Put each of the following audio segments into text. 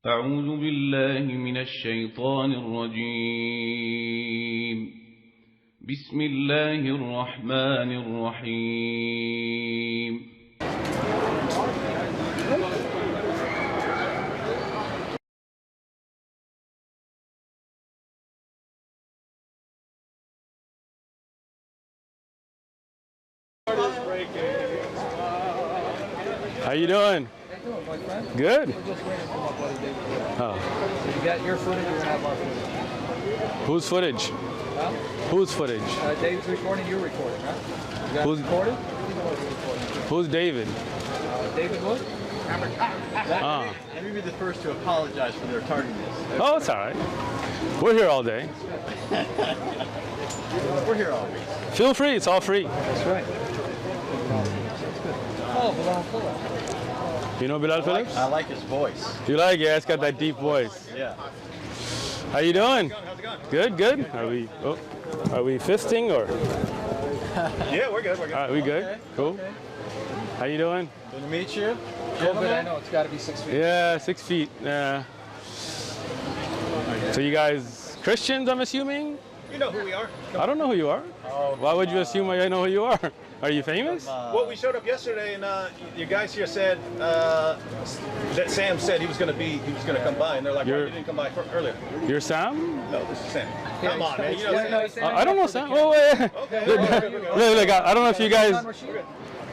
أعوذ بالله من الشيطان الرجيم. بسم الله الرحمن الرحيم. How you doing? My friend? Good. We're just waiting for my buddy David. Oh. So you got your footage, we're gonna have our footage. Whose footage? Huh? Whose footage? David's recording, you're recording, right? You got Who's- it recorded? You know what you're recording. Who's David? David Wood? Ah. Let me be the first to apologize for their tardiness. Oh, it's all right. We're here all day. We're here all week. Feel free. It's all free. That's right. Oh, Bilal Phillips. You know Bilal Phillips? I like his voice. You like it? Yeah, it's got that deep voice. Yeah. How you doing? How's it going? Good, good. Are we fisting or? Yeah, we're good. We're good. All right, we good? Okay, Cool. okay. How you doing? Good to meet you. Oh, but I know it's got to be 6 feet. Yeah, 6 feet. Yeah. So you guys Christians, I'm assuming? You know who we are. I don't know who you are. Oh, Why would you assume I know who you are? Are you famous? Well, we showed up yesterday, and you guys here said that Sam said he was going to come by, and they're like, "Why you didn't come by earlier?" You're Sam? No, this is Sam. Come on, man. You know Sam. I don't know Sam. Oh, wait. Okay. Look, I don't know if you guys.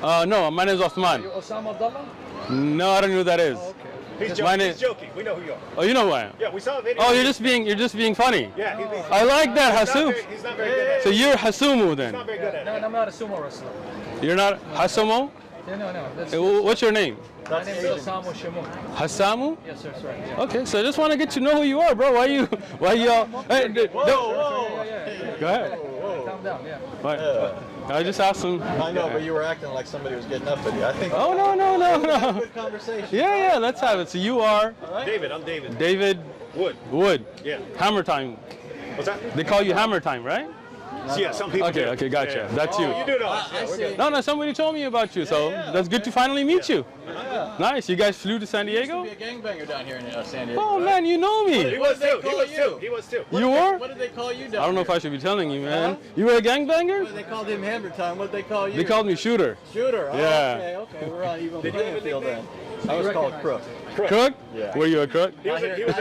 No, my name is Uthman. Osama Abdullah? No, I don't know who that is. Okay. He's My joking. name- He's joking. We know who you are. Oh, you know who I am. Yeah, we saw a video. Oh, you're just being funny. Yeah, he's being. I like that, He's not Hasum. he's not very good at it. So you're Hasumu He's then. not very good at No, it. I'm not a sumo wrestler. You're not Hasumo? Yeah, no. That's, What's your name? my name is Osama Shamoun. Hasamu? Yes, sir, that's right. Yeah. Okay, so I just want to get to know who you are, bro. Why you all? Hey, Yeah. Go ahead. Calm down, yeah. What? I just asked him. I know, but you were acting like somebody was getting up at you. I think. Oh no. Good conversation. Yeah, let's have it. So you are David, I'm David. David Wood. Wood. Yeah. Hammer Time. What's that? They call you Hammer Time, right? Yeah, some people. do. Okay, gotcha. Yeah. That's you. You do know us. Yeah, we're good. No, somebody told me about you, so that's good to finally meet you. Nice. You guys flew to San There used Diego? to be a gangbanger down here in San Diego. Oh right? man, you know He me. was did too. they He call was you? too. He was too. You were? What did they call you down I don't know if here? I should be telling you, man. Huh? You were a gangbanger? They called him Hammer Time. What did they call you? They called me Shooter. Shooter. Oh, Yeah. Okay. We're on even playing field then. I was called Crook. Crook? Yeah. Were you a crook? He was Not a here in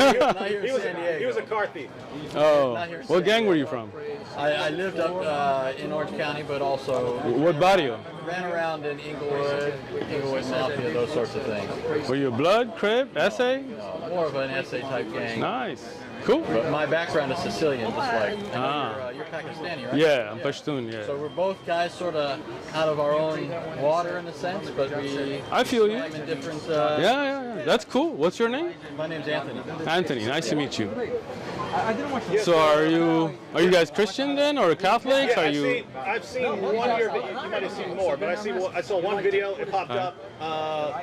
San he was a Diego. car thief. Oh. Not here in What San gang were Diego. you from? I lived up in Orange County, but also What barrio? ran around in Inglewood Mafia, those sorts of things. Were you a blood, crib, essay? More of an essay type gang. Nice. Cool. But my background is Sicilian, just like I know Ah. you're Pakistani, right? Yeah, I'm Pashtun, So yeah. we're both guys sort of out of our own water in a sense, but we I feel you. swim in different. Yeah. That's cool. What's your name? My name's Anthony. Anthony. Nice to meet you. I didn't want you. So are you guys Christian then, or Catholics? Yeah, Are you? I've seen one of your videos. You might have seen more, but I saw one video. It popped up.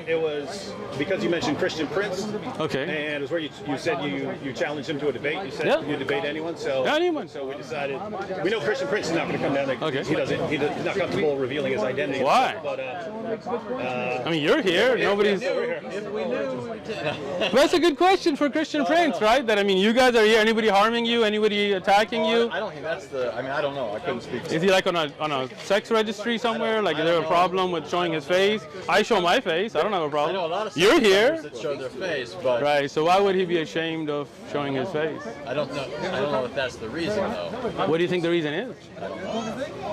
It was because you mentioned Christian Prince, Okay. and it was where you said you challenged him to a debate. You said Yeah. you debate anyone. So Anyone. So we decided. We know Christian Prince is not going to come down. Okay. He's not comfortable revealing his identity. Why? But I mean, you're here. Nobody's. If we knew. That's a good question for Christian Prince, right? That I mean, you guys are here. Anybody harming you? Anybody attacking you? I don't think that's the. I mean, I don't know. I couldn't speak. Is he like on a sex registry somewhere? Like, is there a problem with showing his face? I show my face. I don't have a I problem. know a lot of You're here, celebrities that show their face, but right? So why would he be ashamed of showing his face? I don't know. I don't know if that's the reason though. What do you think the reason is?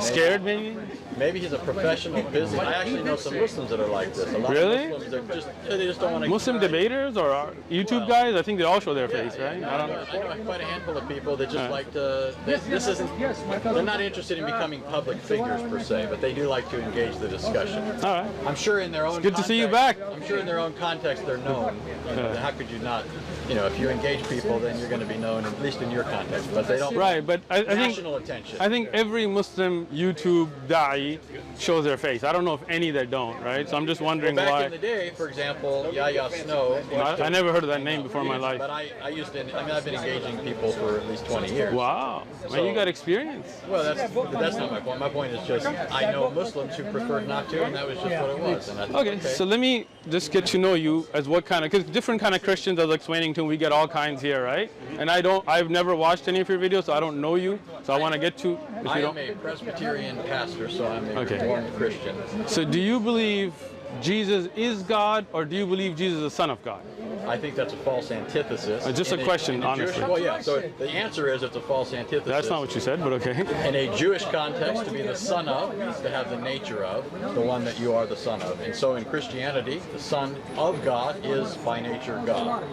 Scared, maybe? Maybe he's a professional business. I actually know some Muslims that are like this. A lot Really? of Muslims they just don't want to. Muslim debaters or YouTube guys? I think they all show their face, right? I don't. I know quite a handful of people that just like to. This isn't. They're not interested in becoming public figures per se, but they do like to engage the discussion. All right. I'm sure in their own. Good to see you context- back. I'm sure in their own context they're known. You know, how could you not? You know, if you engage people, then you're going to be known, at least in your context. But they don't. Right, but I think National attention. every Muslim YouTube da'i everybody shows their face. I don't know of any that don't, right? So I'm just wondering Back why. in the day, for example, Yahya Snow. I never heard of that name before in my life. But I used to. I mean, I've been engaging people for at least 20 years. Wow, man, you got experience. Well, that's not my point. My point is just I know Muslims who preferred not to, and that was just what it was. And that's Okay, so let me just get to know you as what kind of, because different kind of Christians, I was explaining to them, we get all kinds here, right? And I've never watched any of your videos, so I don't know you. So I want to get to, if I you am don't. a Presbyterian pastor, so I'm a Okay. Reformed Christian. So do you believe Jesus is God, or do you believe Jesus is the Son of God? I think that's a false antithesis. Just a question, honestly. Well, yeah. So the answer is it's a false antithesis. That's not what you said, but okay. In a Jewish context, to be the son of is to have the nature of the one that you are the son of. And so in Christianity, the Son of God is by nature God.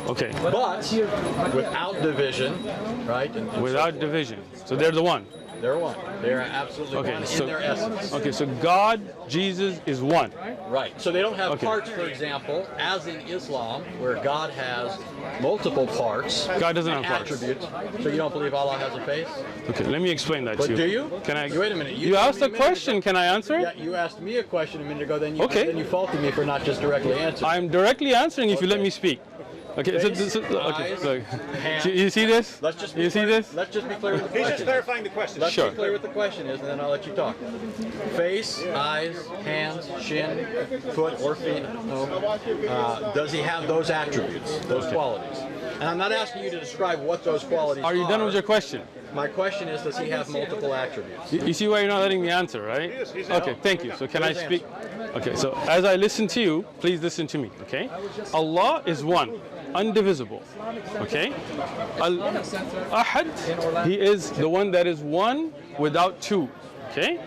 Okay, But without division, right? And so without forth. division. So they're the one. They're one. They are absolutely Okay, one so- in their essence. Okay, so God, Jesus is one. Right. So they don't have Okay. parts, for example, as in Islam, where God has multiple parts. God doesn't and have parts. attributes. So you don't believe Allah has a face? Okay, let me explain that But to you. do you? Can I? Wait a minute. You told asked me a minute ago- question. Can I answer Yeah, it? you asked me a question a minute ago. Then Okay. Then you faulted me for not just directly answering. I'm directly answering if you let Okay. me speak. Okay, Face, okay, eyes, look. hands. You see this? Let's just be You see clear. this? Let's just be clear with the He's just question. clarifying the question. Let's Sure. be clear what the question is, and then I'll let you talk. Face, eyes, hands, shin, foot, or feet. No. Does he have those attributes, those qualities? And I'm not asking you to describe what those qualities are. Are you done with your question? My question is, does he have multiple attributes? You see why you're not letting me answer, right? He's Okay, thank you. So can I Please speak? Okay, so as I listen to you, please listen to me, okay? Allah is one, indivisible, okay? Al-Ahad, He is the one that is one without two, okay?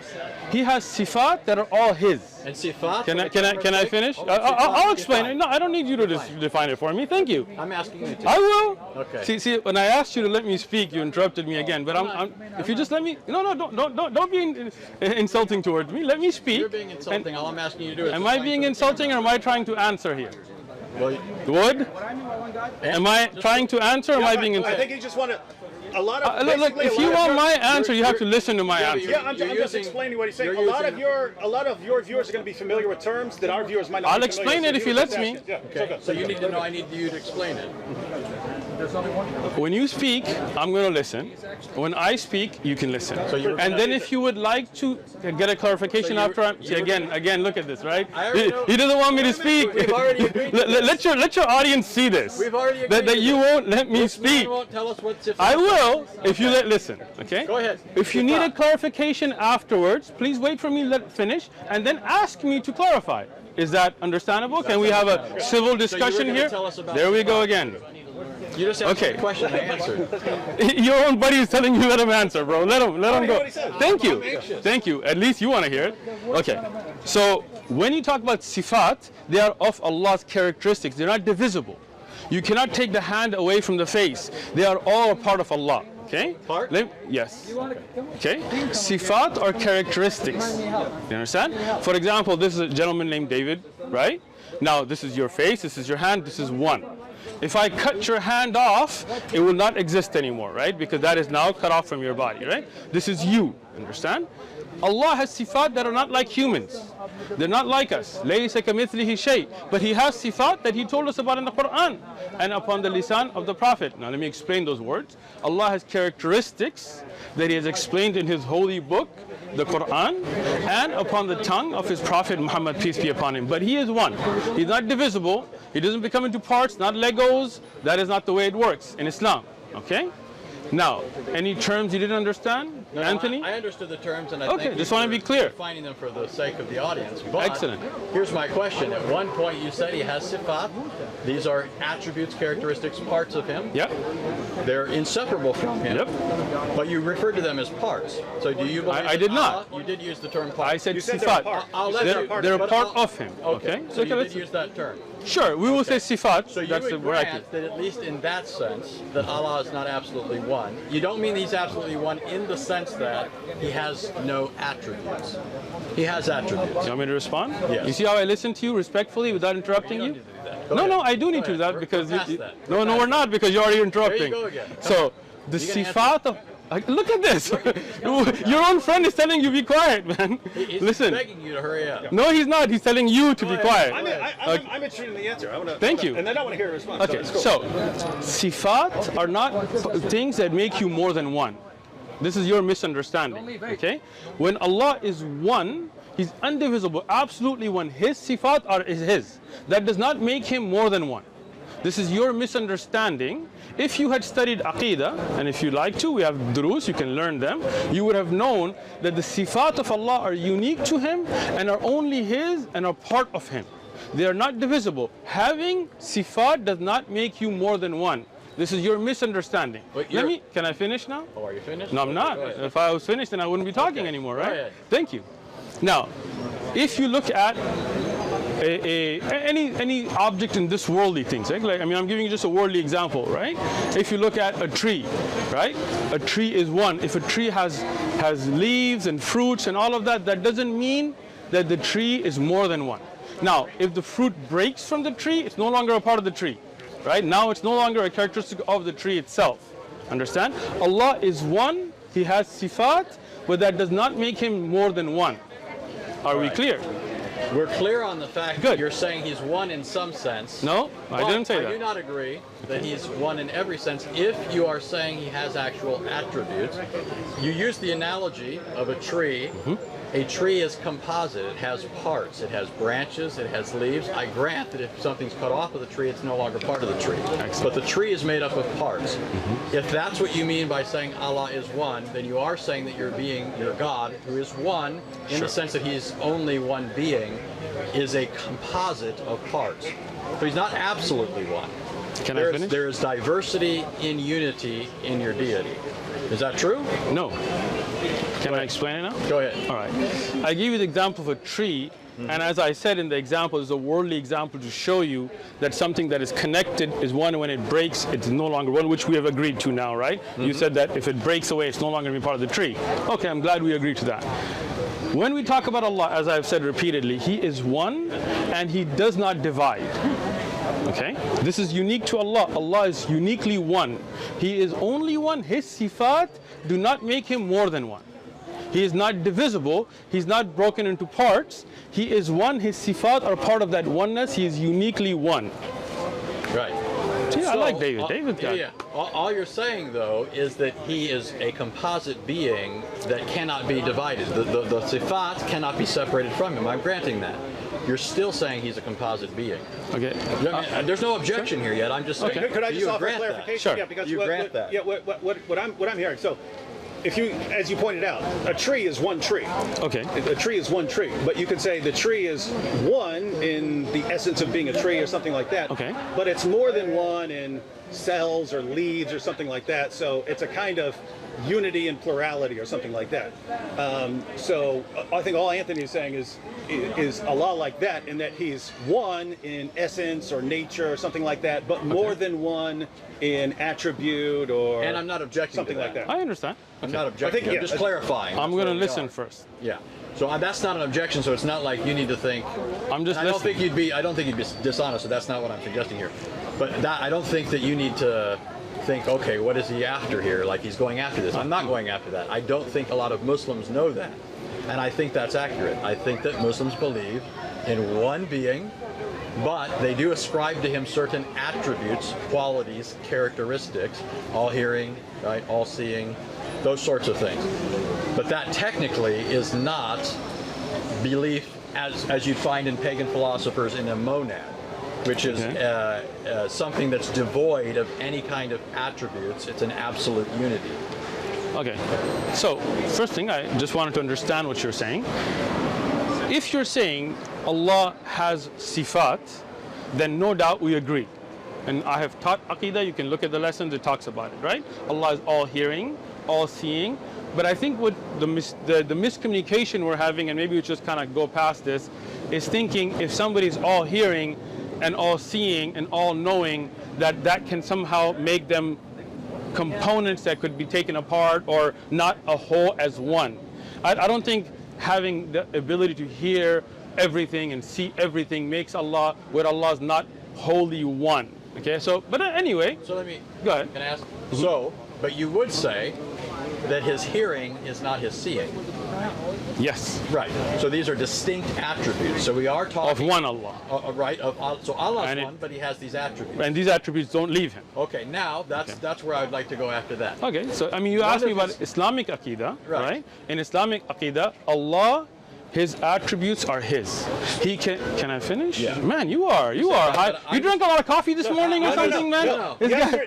He has sifat that are all His. And sifat? Can I finish? I'll explain it. No, I don't need you to define it for me. Thank you. I'm asking you to. I will. Okay. See, when I asked you to let me speak, you interrupted me again. But if you just let me, no, don't be insulting towards me. Let me speak. You're being insulting. All I'm asking you to do is. Am I being insulting, or am I trying to answer here? Well, Would? Am I trying to answer, or am I being I insulting? think you just want to. A lot of Look, basically, if a you lot want of my your- answer, you have to listen to my Yeah, but answer. Yeah, I'm You're just using- explaining what he's saying. you're A lot of using- your viewers are going to be familiar with terms that our viewers might not. I'll be familiar explain with, it if so he was lets just me. asking. Yeah, Okay. okay. So you need to know. I need you to explain it. When you speak, I'm going to listen. When I speak, you can listen. So you're- And then if you would like to get a clarification So after I'm, you see, were again, look at this, right? I already know- He doesn't want me to speak. We've already agreed to let your audience see this. We've already agreed that to you this. won't let me This speak. man won't tell us what sifat I is. will if you listen. Okay. Go ahead. If you need a clarification afterwards, please wait for me to let finish and then ask me to clarify. Is that understandable? Can we have a civil discussion gonna here? tell us about There we go sifat. again. You just asked Okay. me a question. I answered. Your own buddy is telling you let him answer, bro. Let him hear go. what he says. Thank you. I'm anxious. Thank you. At least you want to hear it. Okay. So when you talk about sifat, they are of Allah's characteristics. They're not divisible. You cannot take the hand away from the face. They are all a part of Allah. Okay? Part? Yes. Okay? Sifat are characteristics. You understand? For example, this is a gentleman named David, right? Now, this is your face, this is your hand, this is one. If I cut your hand off, it will not exist anymore, right? Because that is now cut off from your body, right? This is you, understand? Allah has sifat that are not like humans. They're not like us. لَيْسَ كَمِثْلِهِ شَيْءٍ. But He has sifat that He told us about in the Quran and upon the lisan of the Prophet. Now let me explain those words. Allah has characteristics that He has explained in His holy book, the Quran, and upon the tongue of His Prophet Muhammad, peace be upon him. But He is one. He's not divisible. He doesn't become into parts, not Legos. That is not the way it works in Islam. Okay? Now, any terms you didn't understand, No, Anthony? I understood the terms, and I Okay, think just wanna be clear. Defining them for the sake of the audience. But Excellent. Here's my question. At one point, you said he has sifat. These are attributes, characteristics, parts of him. Yep. They're inseparable from him. Yep. But you referred to them as parts. So do you believe? I that did not. Allah, you did use the term part. I said You said they're sifat. a part. I'll let They're, you- they're a but part I'll- of Him. Okay. So Okay, you let's- did use that term. Sure, we will say sifat. So you That's the would word. grant that at least in that sense, that Allah is not absolutely one. You don't mean He's absolutely one in the sense that He has no attributes. He has attributes. You want me to respond? Yes. You see how I listen to you respectfully without interrupting you? Go No, ahead. no, I do need Go to do ahead. that because We're past that. no, we're not because you're already interrupting. There you go again. So the You can sifat of Look at this. Your own friend is telling you be quiet, man. He's Listen. begging you to hurry up. No, he's not. He's telling you to be quiet. I'm interested in the answer. Thank you. And then I want to hear a response. Okay, so sifat are not things that make you more than one. This is your misunderstanding. Okay? When Allah is one, He's indivisible, absolutely one. His sifat is His. That does not make Him more than one. This is your misunderstanding. If you had studied Aqidah, and if you like to, we have durus, you can learn them, you would have known that the sifat of Allah are unique to Him and are only His and are part of Him. They are not divisible. Having sifat does not make you more than one. This is your misunderstanding. Can I finish now? Oh, are you finished? No, I'm not. If I was finished, then I wouldn't be talking anymore, right? Go ahead. Thank you. Now, if you look at any object in this worldly things, right? Like, I mean, I'm giving you just a worldly example, right? If you look at a tree, right? A tree is one. If a tree has leaves and fruits and all of that, that doesn't mean that the tree is more than one. Now, if the fruit breaks from the tree, it's no longer a part of the tree, right? Now it's no longer a characteristic of the tree itself. Understand? Allah is one. He has sifat, but that does not make Him more than one. Are we clear? We're clear on the fact that you're saying He's one in some sense. No, I didn't say that. I do not agree that He's one in every sense. If you are saying He has actual attributes, you use the analogy of a tree. A tree is composite. It has parts. It has branches. It has leaves. I grant that if something's cut off of the tree, it's no longer part of the tree. Excellent. But the tree is made up of parts. If that's what you mean by saying Allah is one, then you are saying that your God, who is one, in the sense that He's only one being, is a composite of parts. So He's not absolutely one. Can I finish? There is diversity in unity in your deity. Is that true? No. Can I explain it now? Go ahead. All right. I gave you the example of a tree, and as I said in the example, it's a worldly example to show you that something that is connected is one. When it breaks, it's no longer one, which we have agreed to now, right? You said that if it breaks away, it's no longer going to be part of the tree. Okay, I'm glad we agreed to that. When we talk about Allah, as I've said repeatedly, He is one, and He does not divide. Okay? This is unique to Allah. Allah is uniquely one. He is only one. His sifat do not make Him more than one. He is not divisible. He's not broken into parts. He is one. His sifat are part of that oneness. He is uniquely one. Right. See, I like David. David got yeah. All you're saying, though, is that He is a composite being that cannot be divided. The sifat cannot be separated from Him. I'm granting that. You're still saying He's a composite being. Okay. There's no objection here yet. I'm just saying. Could I just you offer grant clarification? Sure. Yeah, because you grant that. Yeah, what I'm hearing. So, if you, as you pointed out, a tree is one tree. Okay. A tree is one tree, but you could say the tree is one in the essence of being a tree or something like that. Okay. But it's more than one in cells or leaves or something like that. So it's a kind of unity and plurality or something like that. So I think all Anthony is saying is Allah like that, in that He's one in essence or nature or something like that, but more than one in attribute or And I'm not objecting something to like that. I understand. I'm not objecting. I'm just clarifying. I'm going to listen first. Yeah. So that's not an objection. So it's not like you need to think. I'm just I don't listening. think you'd be. I don't think you'd be dishonest. So that's not what I'm suggesting here. But I don't think that you need to think, okay, what is He after here? Like He's going after this. I'm not going after that. I don't think a lot of Muslims know that. And I think that's accurate. I think that Muslims believe in one being, but they do ascribe to Him certain attributes, qualities, characteristics, all hearing, right, all seeing, those sorts of things. But that technically is not belief as you'd find in pagan philosophers in a monad, which is something that's devoid of any kind of attributes. It's an absolute unity. Okay. So, first thing, I just wanted to understand what you're saying. If you're saying Allah has sifat, then no doubt we agree. And I have taught Aqidah, you can look at the lessons, it talks about it, right? Allah is all hearing, all seeing. But I think what the miscommunication we're having, and maybe we just kind of go past this, is thinking if somebody's all hearing and all seeing and all knowing, that can somehow make them components that could be taken apart or not a whole as one. I don't think having the ability to hear everything and see everything makes Allah, where Allah is not wholly one. Okay, so, but anyway. So let me, go ahead. Can I ask? So, but you would say that his hearing is not his seeing. Yes. Right. So these are distinct attributes. So we are Of talking one Allah. right. So Allah's And one, but He has these attributes. And these attributes don't leave him. Okay. Now that's where I would like to go after that. Okay, so I mean, you asked me about Islamic Aqidah, right? In Islamic Aqidah, Allah, His attributes are His. He can I finish? Yeah. Man, you are high. You drank a lot of coffee this morning or something, man? No.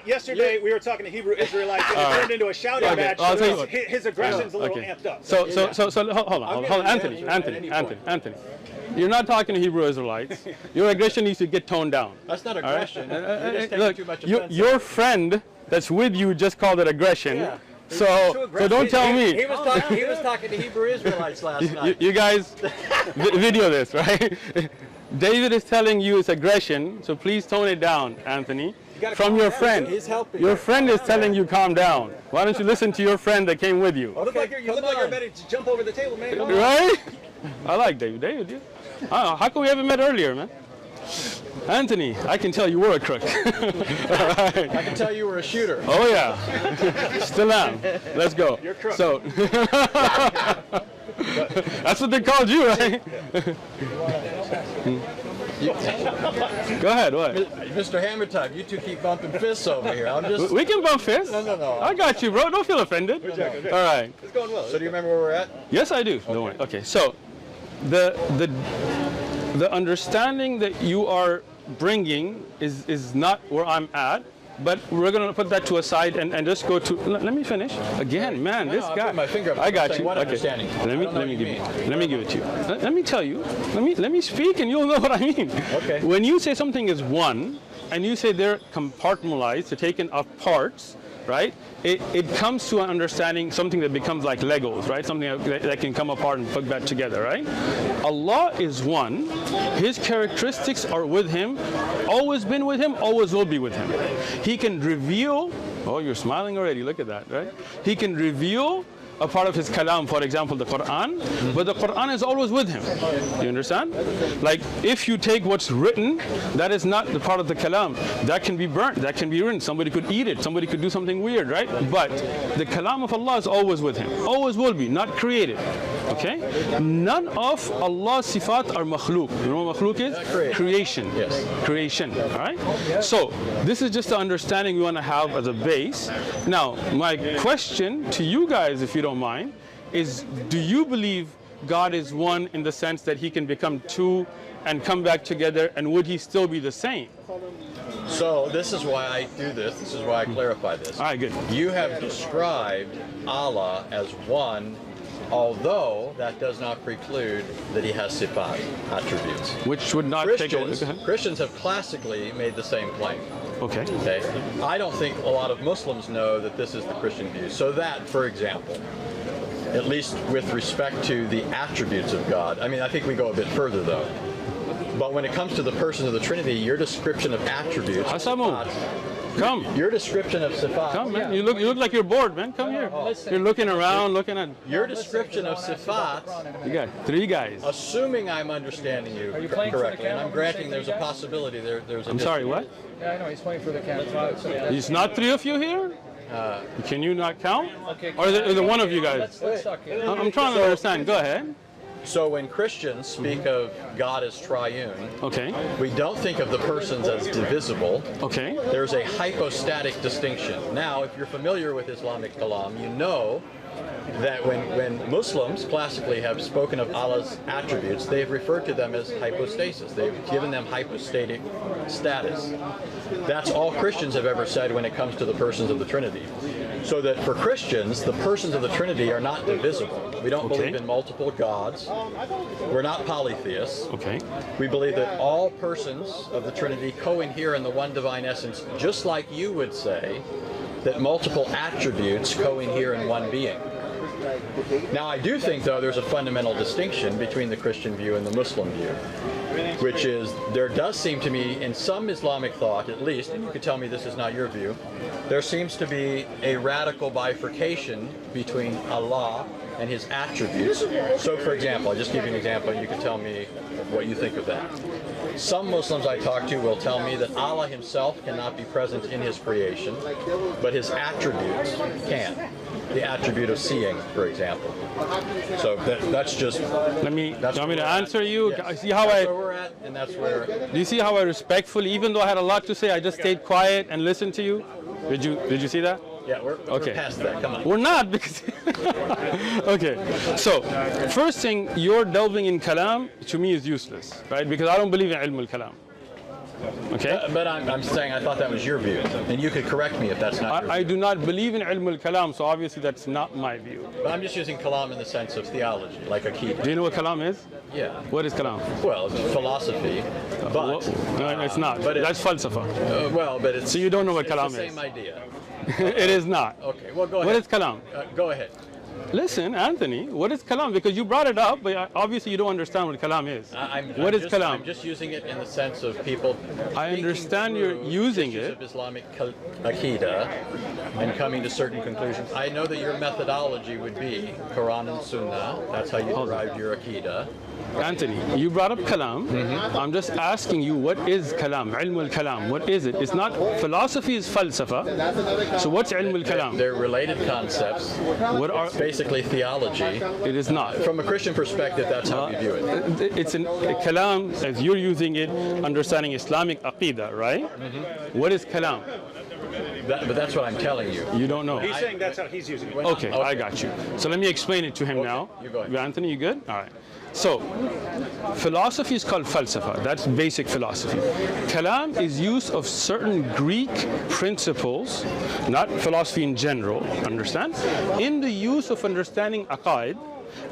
Yesterday we were talking to Hebrew Israelites and it turned into a shouting match. I'll tell you So what. his aggression's a little Okay. amped up. So hold on, Anthony. You're not talking to Hebrew Israelites. Your aggression needs to get toned down. That's not All right? aggression. You're just taking Look, too much offense. your friend that's with you just called it aggression. Yeah. So don't tell me. He was talking to Hebrew Israelites last night. You guys video this, right? David is telling you it's aggression, so please tone it down, Anthony. From your friend. He's helping. Your friend is telling you calm down. Why don't you listen to your friend that came with you? You look like you're ready to jump over the table, man. Come on. Right? I like David. David, yeah. I don't know. How come we haven't met earlier, man? Anthony, I can tell you were a crook. Right. I can tell you were a shooter. Oh yeah, still am. Let's go. You're crook. So that's what they called you, right? Go ahead. What? Mr. Hammer Time, you two keep bumping fists over here. I'm just. We can bump fists. No. I got you, bro. Don't feel offended. All right. It's going well. So do you remember where we're at? Yes, I do. Don't worry. Okay. So the understanding that you are bringing is not where I'm at. But we're going to put that to a side and just go to. Let me finish. Again, man, this I'm guy. putting my finger up. I got Saying you. what Okay. understanding? I Let don't know me what give you you. mean. Let me give it to you. Let me tell you. Let me speak, and you'll know what I mean. Okay. When you say something is one, and you say they're compartmentalized, they're taken off parts, right? It comes to an understanding something that becomes like Legos, right? Something that can come apart and put back together, right? Allah is one. His characteristics are with Him, always been with Him, always will be with Him. He can reveal. Oh, you're smiling already. Look at that, right? He can reveal a part of his kalam, for example, the Quran, but the Quran is always with him. You understand? Like, if you take what's written, that is not the part of the kalam. That can be burnt, that can be written. Somebody could eat it, somebody could do something weird, right? But the kalam of Allah is always with him. Always will be, not created. Okay? None of Allah's sifat are makhluk. You know what makhluk is? Creation. Yes. Creation. All right? So, this is just the understanding we want to have as a base. Now, my question to you guys, if you don't mind, is do you believe God is one in the sense that He can become two and come back together, and would He still be the same? So this is why I do this. This is why I clarify this. All right, good. You have described Allah as one, although that does not preclude that He has sifat, attributes. Which would not take away. Christians have classically made the same claim. Okay. Okay. I don't think a lot of Muslims know that this is the Christian view. So that, for example, at least with respect to the attributes of God, I mean, I think we go a bit further though. But when it comes to the persons of the Trinity, your description of attributes, Shamoun, come. your description of sifat, Come, man. You look like you're bored, man. Come here. You're looking around, looking at. your description of sifat, You got 3 guys. assuming I'm understanding you playing for the correctly, and camera I'm when you granting say there's three a guys? possibility there's a I'm sorry, what? Yeah, I know, he's playing for the camera. It's not 3 of you here? Can you not count? Okay, Or is it one of you guys? Let's talk here. I'm trying to understand. Go ahead. So when Christians speak of God as triune, Okay. we don't think of the persons as divisible. Okay. There's a hypostatic distinction. Now, if you're familiar with Islamic kalam, you know that when Muslims classically have spoken of Allah's attributes, they've referred to them as hypostasis. They've given them hypostatic status. That's all Christians have ever said when it comes to the persons of the Trinity. So that for Christians, the persons of the Trinity are not divisible. We don't believe in multiple gods. We're not polytheists. Okay. We believe that all persons of the Trinity co-inhere in the one divine essence, just like you would say that multiple attributes co-inhere in one being. Now, I do think, though, there's a fundamental distinction between the Christian view and the Muslim view, which is there does seem to me, in some Islamic thought at least, and you could tell me this is not your view, there seems to be a radical bifurcation between Allah and His attributes. So, for example, I'll just give you an example, and you can tell me what you think of that. Some Muslims I talk to will tell me that Allah himself cannot be present in his creation, but his attributes can. The attribute of seeing, for example. So that's just. Let me. That's You want me to where we're at. answer you? Yes. See how That's where we're at, and that's where. Do you see how I respectfully, even though I had a lot to say, I just stayed quiet and listened to you? Did you see that? Yeah, we're past that. Come on. We're not because. Okay. So, first thing, your delving in kalam to me is useless, right? Because I don't believe in ilm al-kalam. Okay. But I'm saying I thought that was your view, and you could correct me if that's not your I view. do not believe in ilm al-kalam, so obviously that's not my view. But I'm just using kalam in the sense of theology, like akid. Do you know what kalam is? Yeah. What is kalam? Well, it's philosophy, but No, it's not. but That's falsafa. but it's. So you don't know what it's kalam the is. same idea. It is not. Okay. Well, go ahead. What is kalam? Go ahead. Listen, Anthony, what is kalam? Because you brought it up, but obviously you don't understand what kalam is. What is kalam? I'm just using it in the sense of people. I thinking understand you're through using issues it. of Islamic akida and coming to certain conclusions. I know that your methodology would be Quran and Sunnah. That's how you derived your akida. Anthony, you brought up kalam. I'm just asking you, what is kalam? Ilm al-kalam. What is it? It's not, philosophy is falsafa. So what's ilm al-kalam? They're related concepts. What are, It's basically theology. it is not. From a Christian perspective, that's how we view it. It's a kalam, as you're using it, understanding Islamic aqidah, right? What is kalam? But that's what I'm telling you. You don't know. He's saying that's how he's using it. Okay, I got you. So let me explain it to him now. you go ahead. Anthony, you good? All right. So, philosophy is called falsafa. That's basic philosophy. Kalam is use of certain Greek principles, not philosophy in general, understand? In the use of understanding aqaid,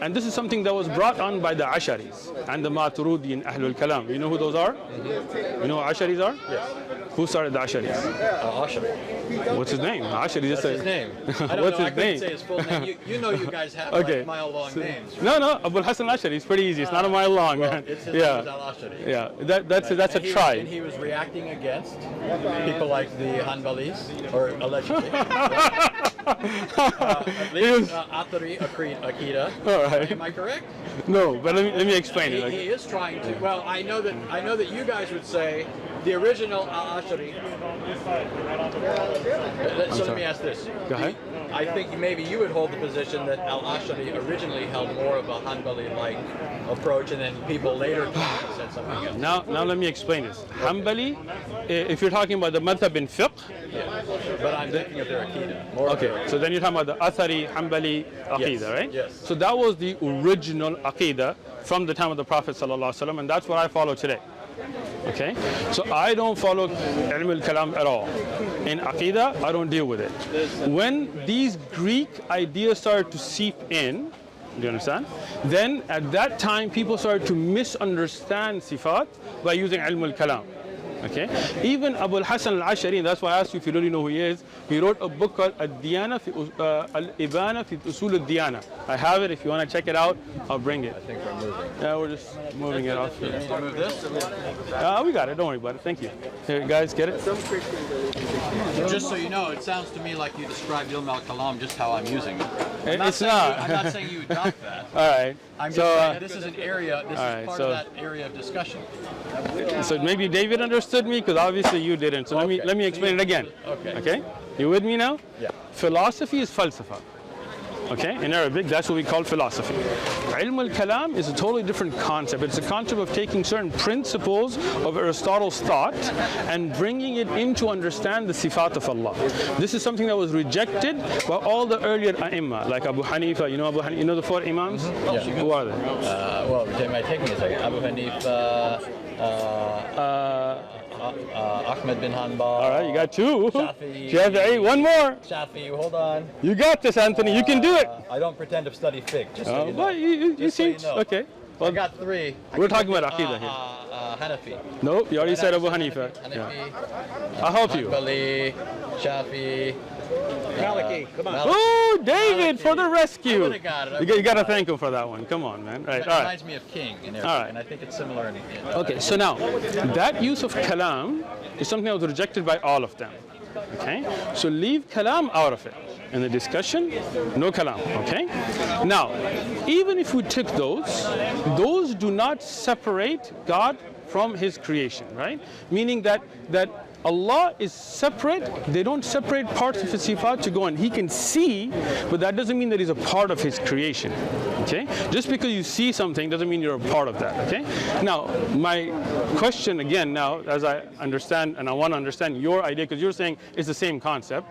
and this is something that was brought on by the Asharis and the Maturidi and Ahlul Kalam. You know who those are? You know who Asharis are? Yes. Who started the Asharis? Ashari. What's his name? Ashari just That's his said. name. I don't What's know. his I couldn't name? say his full name. You know, you guys have Okay. like mile-long names. No, Abul Hassan Ashari. It's pretty easy. It's not a mile long, Well, man. it's his Yeah. name is Al-Ashari. Yeah, that's a And he- tribe. And he was reacting against people like the Hanbalis, or allegedly. At least Athari Akida. All right. Am I correct? No, but let me explain it. He is trying to. Well, I know that you guys would say the original Al-Ashari. So let me ask this. Go ahead. I think maybe you would hold the position that Al-Ashari originally held more of a Hanbali-like approach, and then people later said something else. Now let me explain this. Hanbali, if you're talking about the madhab in fiqh, But I'm thinking of their Akida. More of okay, their so then you're talking about the Athari Hanbali Aqidah, Yes, right? yes. So that was the original Aqidah from the time of the Prophet ﷺ, and that's what I follow today. Okay, so I don't follow ilm al-kalam at all. In Aqidah, I don't deal with it. When these Greek ideas started to seep in, do you understand? Then at that time, people started to misunderstand sifat by using ilm al-kalam. Okay, even Abul Hassan al-Ashari, that's why I asked you if you really know who he is. He wrote a book called Al-Diyana Al-Ibana fi Usul al-Diyana. I have it. If you want to check it out, I'll bring it. I think we're moving. Yeah, we're just moving it off You here. need to move this? We got it. Don't worry about it. Thank you. Here, guys, get it? Just so you know, it sounds to me like you described Ilm al-Kalam just how I'm using it. It's not. I'm not saying you adopt that. All right. I'm just So, saying this is an area, this all right, is part so- of that area of discussion. so maybe David understood me because obviously you didn't. So Okay. let me explain it again. Okay. Okay. You with me now? Yeah. Philosophy is falsafa. Okay, in Arabic, that's what we call philosophy. Ilm al-kalam is a totally different concept. It's a concept of taking certain principles of Aristotle's thought and bringing it in to understand the sifat of Allah. This is something that was rejected by all the earlier ai''imma, like Abu Hanifa. You know Abu Hanifa? You know the four imams? Yeah. Who are they? Well, it might take me a second. Abu Hanifa, Ahmed bin Hanbal. All right, you got two. Shafi'i. Shafi'i. One more. Shafi, hold on. You got this, Anthony. You can do it. I don't pretend to study fiqh, just so you know. But you Just so seem you know. okay. I Well, got three. we're talking about Aqidah here. Hanafi. No, you already said Abu Hanifa. Hanafi, Yeah. I'll help you. Hanbali, Shafi. Maliki, come on. Oh, David, for the I rescue. would've got it. You got to thank him for that one. Come on, man. Right, It all right. reminds me of king in Arabic, All right. and I think it's similar in Okay, so now, that use of kalam is something that was rejected by all of them. Okay? So leave kalam out of it. In the discussion, no kalam. Okay? Now, even if we took those do not separate God from his creation, right? Meaning that Allah is separate. They don't separate parts of his sifat to go on. He can see, but that doesn't mean that he's a part of his creation. Okay? Just because you see something doesn't mean you're a part of that. Okay? Now, my question again now, as I understand, and I want to understand your idea, because you're saying it's the same concept.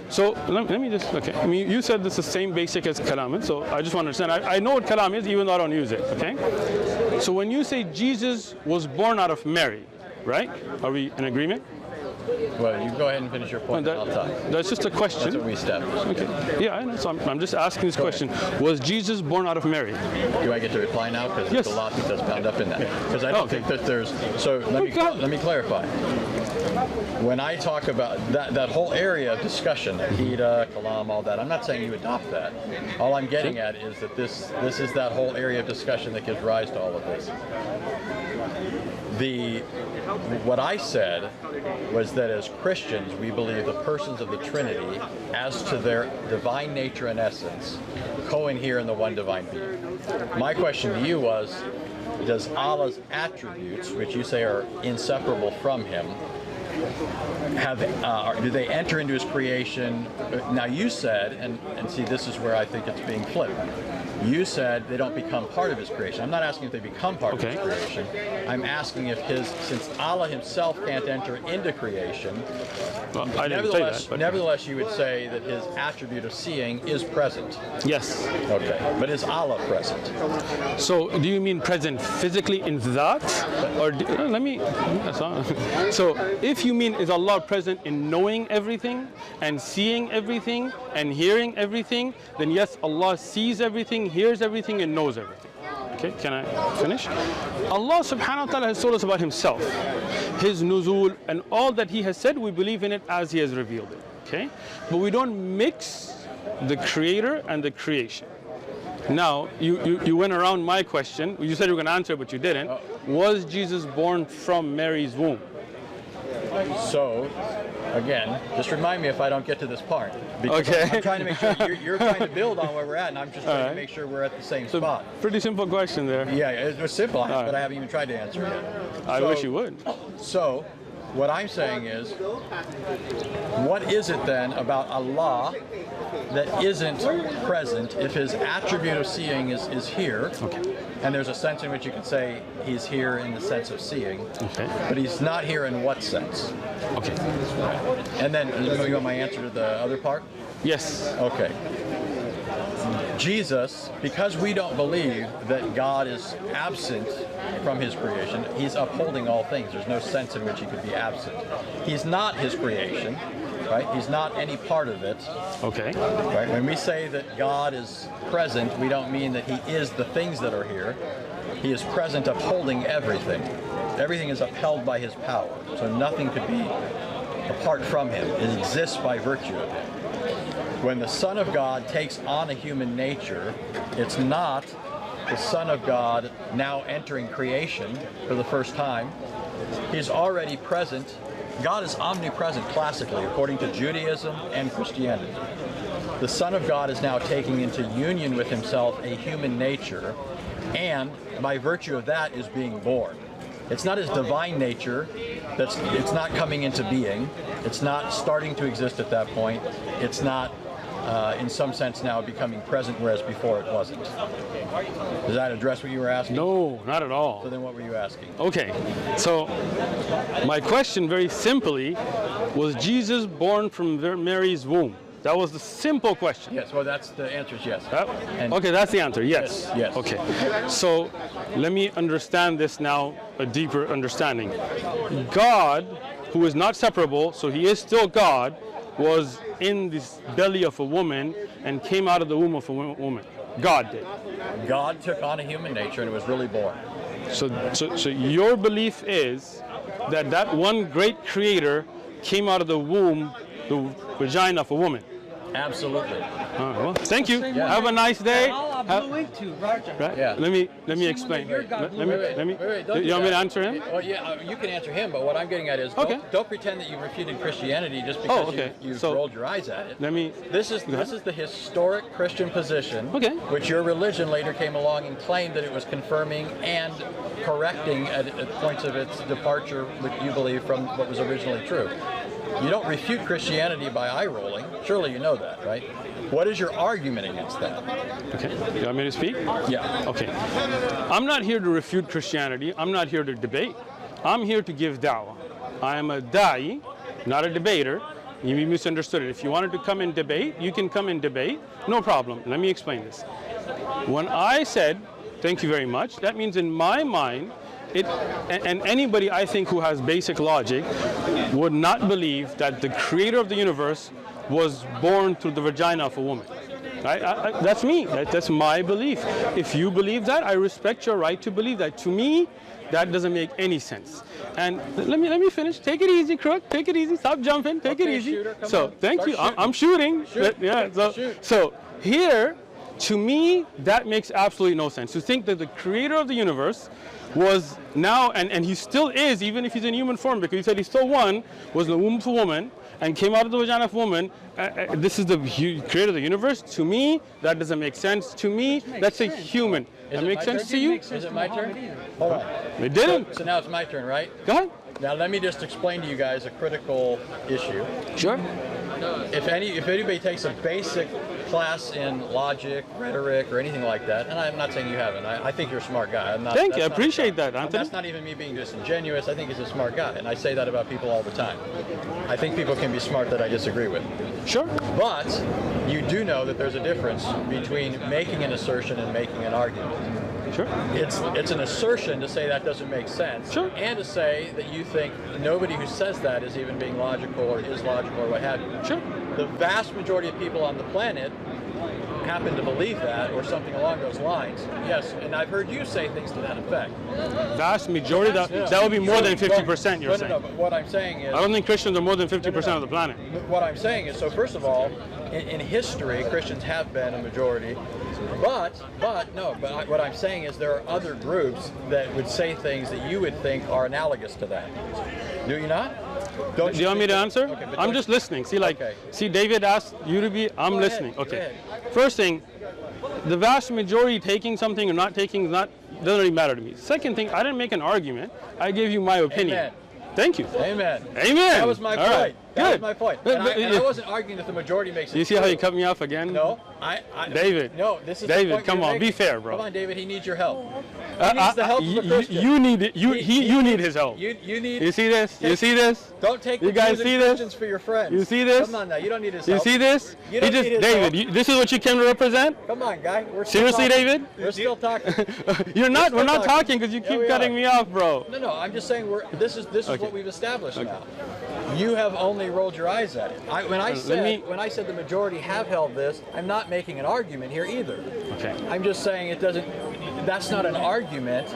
So let me just, okay. I mean, you said this is the same basic as kalam, so I just want to understand. I know what kalam is, even though I don't use it. Okay? So when you say Jesus was born out of Mary, right? Are we in agreement? Well, you go ahead and finish your point, and I'll talk. That's just a question. That's what we established. Okay. Yeah, I know. So I'm just asking this question. Was Jesus born out of Mary? Do I get to reply now? Because Yes. there's a lot that's bound up in that. Because I don't think that there's... So let me clarify. When I talk about that whole area of discussion, Akida, Kalam, all that, I'm not saying you adopt that. All I'm getting at is that this is that whole area of discussion that gives rise to all of this. What I said was that as Christians, we believe the persons of the Trinity, as to their divine nature and essence, co-inhere in the one divine being. My question to you was, does Allah's attributes, which you say are inseparable from him, do they enter into his creation? Now you said, and see, this is where I think it's being flipped. You said they don't become part of his creation. I'm not asking if they become part of his creation. I'm asking if since Allah himself can't enter into creation, well, I didn't say that, but nevertheless you would say that his attribute of seeing is present. Yes. Okay, but is Allah present? So do you mean present physically in that? Or so if you mean is Allah present in knowing everything and seeing everything and hearing everything, then yes, Allah sees everything, hears everything, and knows everything. Okay, can I finish? Allah subhanahu wa ta'ala has told us about himself, his nuzul, and all that he has said, we believe in it as he has revealed it. Okay? But we don't mix the creator and the creation. Now, you went around my question. You said you were going to answer, but you didn't. Was Jesus born from Mary's womb? So, again, just remind me if I don't get to this part. Because Okay. I'm trying to make sure you're trying to build on where we're at, and I'm just trying to make sure we're at the same spot. Pretty simple question there. Yeah, it was simple, but I haven't even tried to answer it yet. I wish you would. So, what I'm saying is, what is it then about Allah that isn't present if his attribute of seeing is here? Okay. And there's a sense in which you could say he's here in the sense of seeing, Okay. but he's not here in what sense? Okay. And then, you want my answer to the other part? Yes. Okay. Jesus, because we don't believe that God is absent from his creation, he's upholding all things. There's no sense in which he could be absent. He's not his creation, right? He's not any part of it. Okay. Right? When we say that God is present, we don't mean that he is the things that are here. He is present upholding everything. Everything is upheld by his power. So nothing could be apart from him. It exists by virtue of him. When the Son of God takes on a human nature, it's not the Son of God now entering creation for the first time. He's already present. God is omnipresent classically, according to Judaism and Christianity. The Son of God is now taking into union with himself a human nature, and by virtue of that is being born. It's not his divine nature, it's not coming into being, it's not starting to exist at that point, it's not in some sense now becoming present, whereas before it wasn't. Does that address what you were asking? No, not at all. So then what were you asking? Okay, so my question very simply, was Jesus born from Mary's womb? That was the simple question. Yes, well that's the answer is yes. Okay, that's the answer, yes. Yes. Okay, so let me understand this now, a deeper understanding. God, who is not separable, so he is still God, was in this belly of a woman and came out of the womb of a woman. God did. God took on a human nature and it was really born. So your belief is that that one great creator came out of the womb, the vagina of a woman. Absolutely. Well, thank you. Have a nice day. Right? Yeah. Let me explain. Let me. You want me to answer him? Well, yeah, you can answer him, but what I'm getting at is don't pretend that you refuted Christianity just because you've rolled your eyes at it. This is the historic Christian position, which your religion later came along and claimed that it was confirming and correcting at points of its departure, which you believe from what was originally true. You don't refute Christianity by eye rolling. Surely you know that, right? What is your argument against that? Okay. You want me to speak? Yeah. Okay. I'm not here to refute Christianity. I'm not here to debate. I'm here to give da'wah. I am a da'i, not a debater. You misunderstood it. If you wanted to come and debate, you can come and debate. No problem. Let me explain this. When I said, thank you very much, that means in my mind, and anybody I think who has basic logic would not believe that the creator of the universe was born through the vagina of a woman. That's me. That's my belief. If you believe that, I respect your right to believe that. To me, that doesn't make any sense. And let me finish. Take it easy, Crook. Take it easy. Stop jumping. Take it easy. Shooter, Thank you. I'm shooting. So here, to me, that makes absolutely no sense. To think that the creator of the universe was now, and he still is, even if he's in human form, because he said he still won, was in the womb of a woman, and came out of the vagina of a woman. This is the creator of the universe. To me, that doesn't make sense. To me, that's a human. That makes sense to you? Is it my turn? Hold on. It didn't. So now it's my turn, right? Go ahead. Now let me just explain to you guys a critical issue. Sure. If anybody takes a basic class in logic, rhetoric, or anything like that, and I'm not saying you haven't. I think you're a smart guy. Thank you. I appreciate that, Anthony. That's not even me being disingenuous. I think he's a smart guy, and I say that about people all the time. I think people can be smart that I disagree with. Sure. But you do know that there's a difference between making an assertion and making an argument. Sure. It's an assertion to say that doesn't make sense, sure, and to say that you think nobody who says that is even being logical or is logical or what have you. Sure. The vast majority of people on the planet happen to believe that or something along those lines. Yes, and I've heard you say things to that effect. Vast majority? That would be more than 50%, you're saying. No, but what I'm saying is... I don't think Christians are more than 50% of the planet. What I'm saying is, so first of all, in history, Christians have been a majority. But what I'm saying is there are other groups that would say things that you would think are analogous to that. Do you not? Do you want me to answer? Okay, I'm just listening. See, David asked you to be, I'm listening. Okay. First thing, the vast majority taking something or not taking doesn't really matter to me. Second thing, I didn't make an argument. I gave you my opinion. Amen. Thank you. Amen. Amen. That was my point. Right. That was my point. And I wasn't arguing that the majority makes it. You see how you cut me off again? No. David. No, this is David, the point come on, be fair, bro. Come on, David, he needs your help. He needs the help of a Christian. You need it. You need his help. You need. You see this? You see this? Don't take you guys see this? Christians for your friends. You see this? Come on now, you don't need his help. You see this? You don't need his David, help. this is what you came to represent? Come on, guy. Seriously, David? We're still talking. We're not talking because you keep cutting me off, bro. No, I'm just saying this is what we've established now. You have only rolled your eyes at it. When I said the majority have held this, I'm not making an argument here either. Okay. I'm just saying that's not an argument,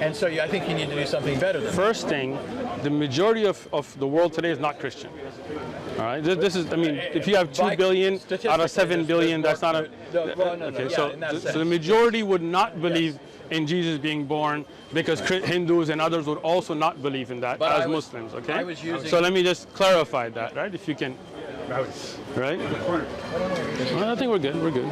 and so I think you need to do something better than that. First thing, the majority of the world today is not Christian. All right. This is. I mean, if you have 2 billion out of 7 billion, that's not a. Okay. So the majority would not believe in Jesus being born because Hindus and others would also not believe in that as Muslims. Okay. So let me just clarify that, right? If you can. Right? Well, I think we're good. We're good.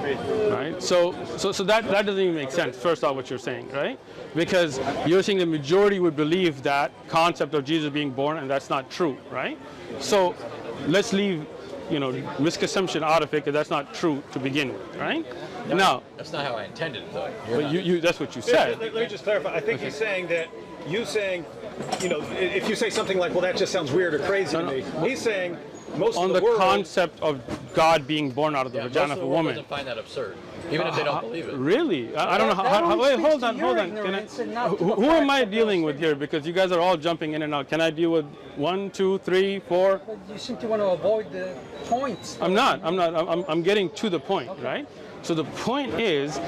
Right? So that doesn't even make sense. First off, what you're saying, right? Because you're saying the majority would believe that concept of Jesus being born, and that's not true, right? So let's leave, misconception out of it, because that's not true to begin with, right? Now, that's not how I intended it, though. But that's what you said. Let me just clarify. I think he's saying that if you say something like, "Well, that just sounds weird or crazy to me," he's saying. On the concept of God being born out of the vagina of a woman. Most of the world doesn't find that absurd, even if they don't believe it. Really? I don't know how. Wait, hold on. Who am I dealing with here? Because you guys are all jumping in and out. Can I deal with 1, 2, 3, 4? But you seem to want to avoid the points. I'm not. I'm getting to the point, right? So the point is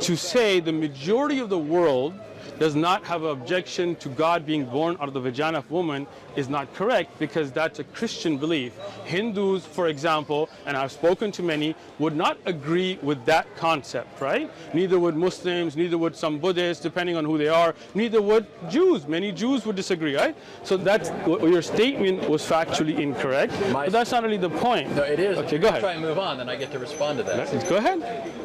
to say the majority of the world does not have an objection to God being born out of the vagina of a woman is not correct because that's a Christian belief. Hindus, for example, and I've spoken to many, would not agree with that concept, right? Neither would Muslims, neither would some Buddhists, depending on who they are, neither would Jews. Many Jews would disagree, right? So that's, your statement was factually incorrect, but that's not really the point. No, it is. Okay, go ahead. Try and move on, then I get to respond to that. Go ahead.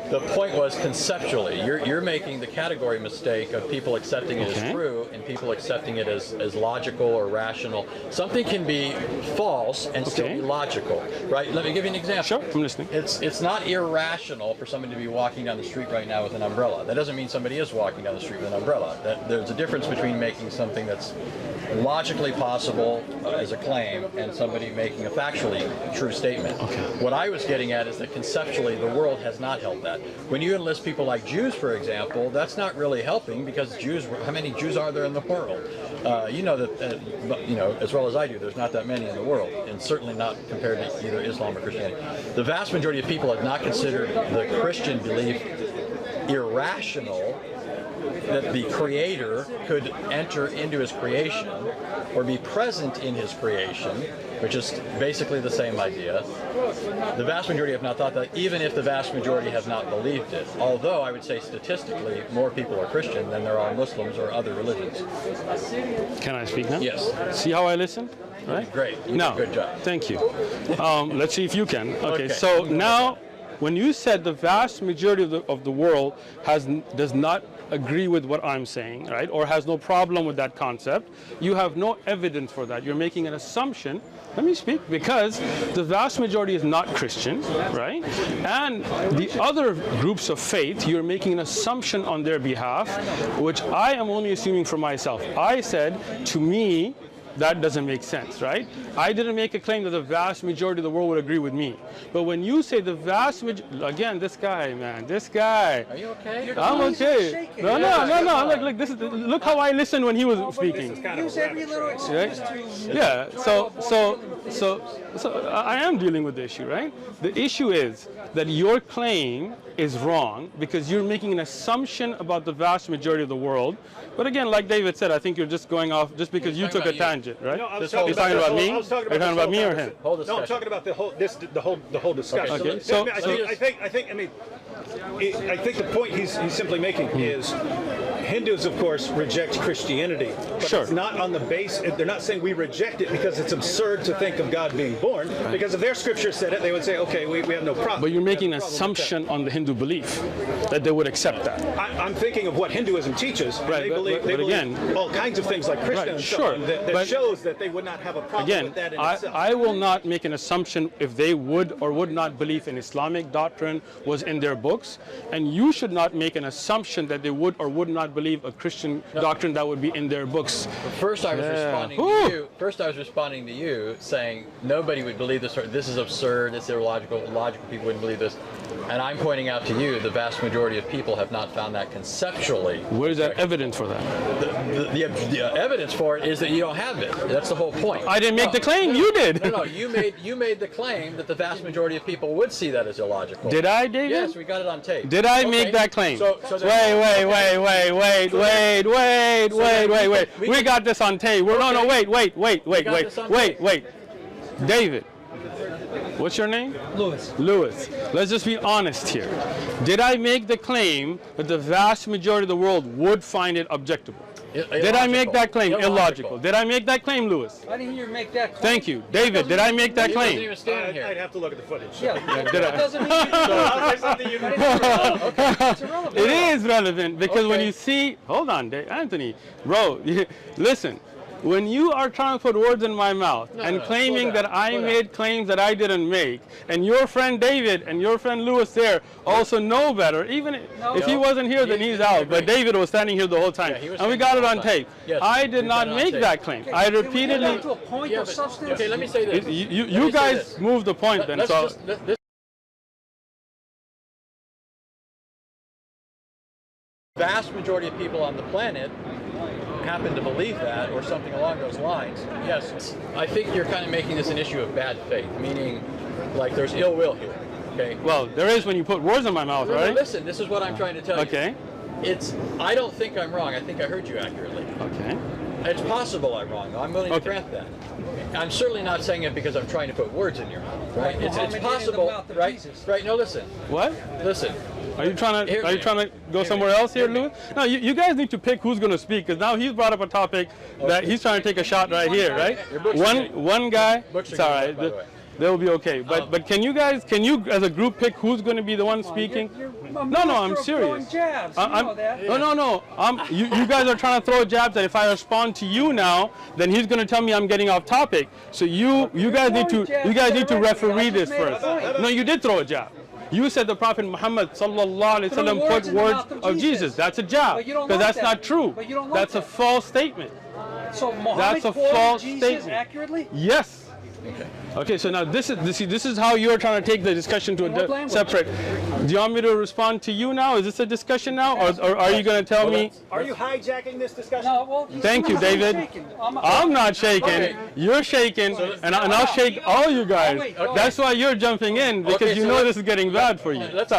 The point was conceptually, you're making the category mistake of people accepting it as true and people accepting it as logical or rational. Something can be false and still be logical, right? Let me give you an example. Sure, I'm listening. It's not irrational for somebody to be walking down the street right now with an umbrella. That doesn't mean somebody is walking down the street with an umbrella. There's a difference between making something that's logically possible as a claim and somebody making a factually true statement. What I was getting at is that conceptually the world has not held that. When you enlist people like Jews, for example, that's not really helping because Jews, how many Jews are there in the world? You know that, you know, as well as I do, there's not that many in the world, and certainly not compared to either Islam or Christianity. The vast majority of people have not considered the Christian belief irrational, that the Creator could enter into His creation or be present in His creation, which is basically the same idea. The vast majority have not thought that, even if the vast majority have not believed it. Although I would say statistically, more people are Christian than there are Muslims or other religions. Can I speak now? Yes. See how I listen? Right? Great. You now, did a good job. Thank you. Let's see if you can. Okay. Okay. So now, when you said the vast majority of the world does not agree with what I'm saying, right, or has no problem with that concept, you have no evidence for that. You're making an assumption. Let me speak, because the vast majority is not Christian, right? And the other groups of faith, you're making an assumption on their behalf, which I am only assuming for myself. I said, to me, that doesn't make sense, right? I didn't make a claim that the vast majority of the world would agree with me. But when you say the vast majority, again, this guy, man, this guy. Are you okay? I'm okay. No. Look, this is, look how I listened when he was speaking. Use every little excuse to... Yeah, so I am dealing with the issue, right? The issue is that your claim is wrong because you're making an assumption about the vast majority of the world. But again, like David said, I think you're just going off just because you took a tangent, right? No, I was You're talking about me? You're talking about me or him? No, I'm talking about the whole discussion. Okay, I think the point he's simply making is Hindus, of course, reject Christianity, but Sure. it's not on the base. They're not saying we reject it because it's absurd to think of God being born. Because if their scripture said it, they would say, okay, we have no problem. But you're making an assumption on the Hindu belief that they would accept that. I'm thinking of what Hinduism teaches. And Right, they but believe again, all kinds of things like Krishna right, and so sure, on that but shows that they would not have a problem Again, with that in itself. I will not make an assumption if they would or would not believe in Islamic doctrine was in their books, and you should not make an assumption that they would or would not believe a Christian doctrine that would be in their books. First, I was responding to Whew. you. First, I was responding to you, saying nobody would believe this. Or this is absurd. It's illogical. Logical people wouldn't believe this. And I'm pointing out to you, the vast majority of people have not found that conceptually. Where's that evidence for that? The evidence for it is that you don't have it. That's the whole point. I didn't make the claim. You did. No, you made the claim that the vast majority of people would see that as illogical. Did I, David? Yes, we got it on tape. Did I Okay. make that claim? So Wait. We got this on tape. No, wait. David, what's your name? Lewis. Let's just be honest here. Did I make the claim that the vast majority of the world would find it objectable? Did I make that claim? Illogical. Did I make that claim, Lewis? I didn't hear you make that claim. Thank you. David, did I make that He doesn't claim? even stand I'd here. have to look at the footage. Yeah, Did I? that doesn't mean it's irrelevant. It is relevant because when you see, hold on, Anthony, bro, listen. When you are trying to put words in my mouth and claiming slow down, that I slow made claims that I didn't make, and your friend David and your friend Lewis there also know better, even if he wasn't here, then he's out. But David was standing here the whole time, he was and we standing got it the on whole time. tape. Yes, I did we not got it on make tape. that claim. I Can we repeatedly. get to a point of substance? Okay, let me say this. You guys moved the point then. So This vast majority of people on the planet happen to believe that or something along those lines. Yes, I think you're kind of making this an issue of bad faith, meaning like there's ill will here. Okay. well, there is when you put words in my mouth, No, right? listen, this is what I'm trying to tell you. Okay. I don't think I'm wrong. I think I heard you accurately. Okay. It's possible I'm wrong. I'm willing to grant that. I'm certainly not saying it because I'm trying to put words in your mouth, right? It's possible, right? Right? No, listen. What? Listen. Are you trying to go somewhere else here, Louis? No, you guys need to pick who's going to speak, because now he's brought up a topic that he's trying to take a shot right here, right? One guy. It's all right. They'll be okay. But can you as a group pick who's going to be the one speaking? No, I'm serious. No. You guys are trying to throw jabs that if I respond to you now, then he's going to tell me I'm getting off topic. So you guys need to referee this first. No, you did throw a jab. You said the Prophet Muhammad sallallahu alaihi wasallam put words of Jesus. That's a jab, because that's not true. That's a false statement. So That's a false statement. Accurately? Yes. Okay, so now this is how you're trying to take the discussion to a separate. Do you want me to respond to you now? Is this a discussion now, or are you going to tell me? Are you hijacking this discussion? No, well, Thank you, David. I'm not shaking. You're shaking, and I'll shake all you guys. That's why you're jumping in, because you know this is getting bad for you. Let's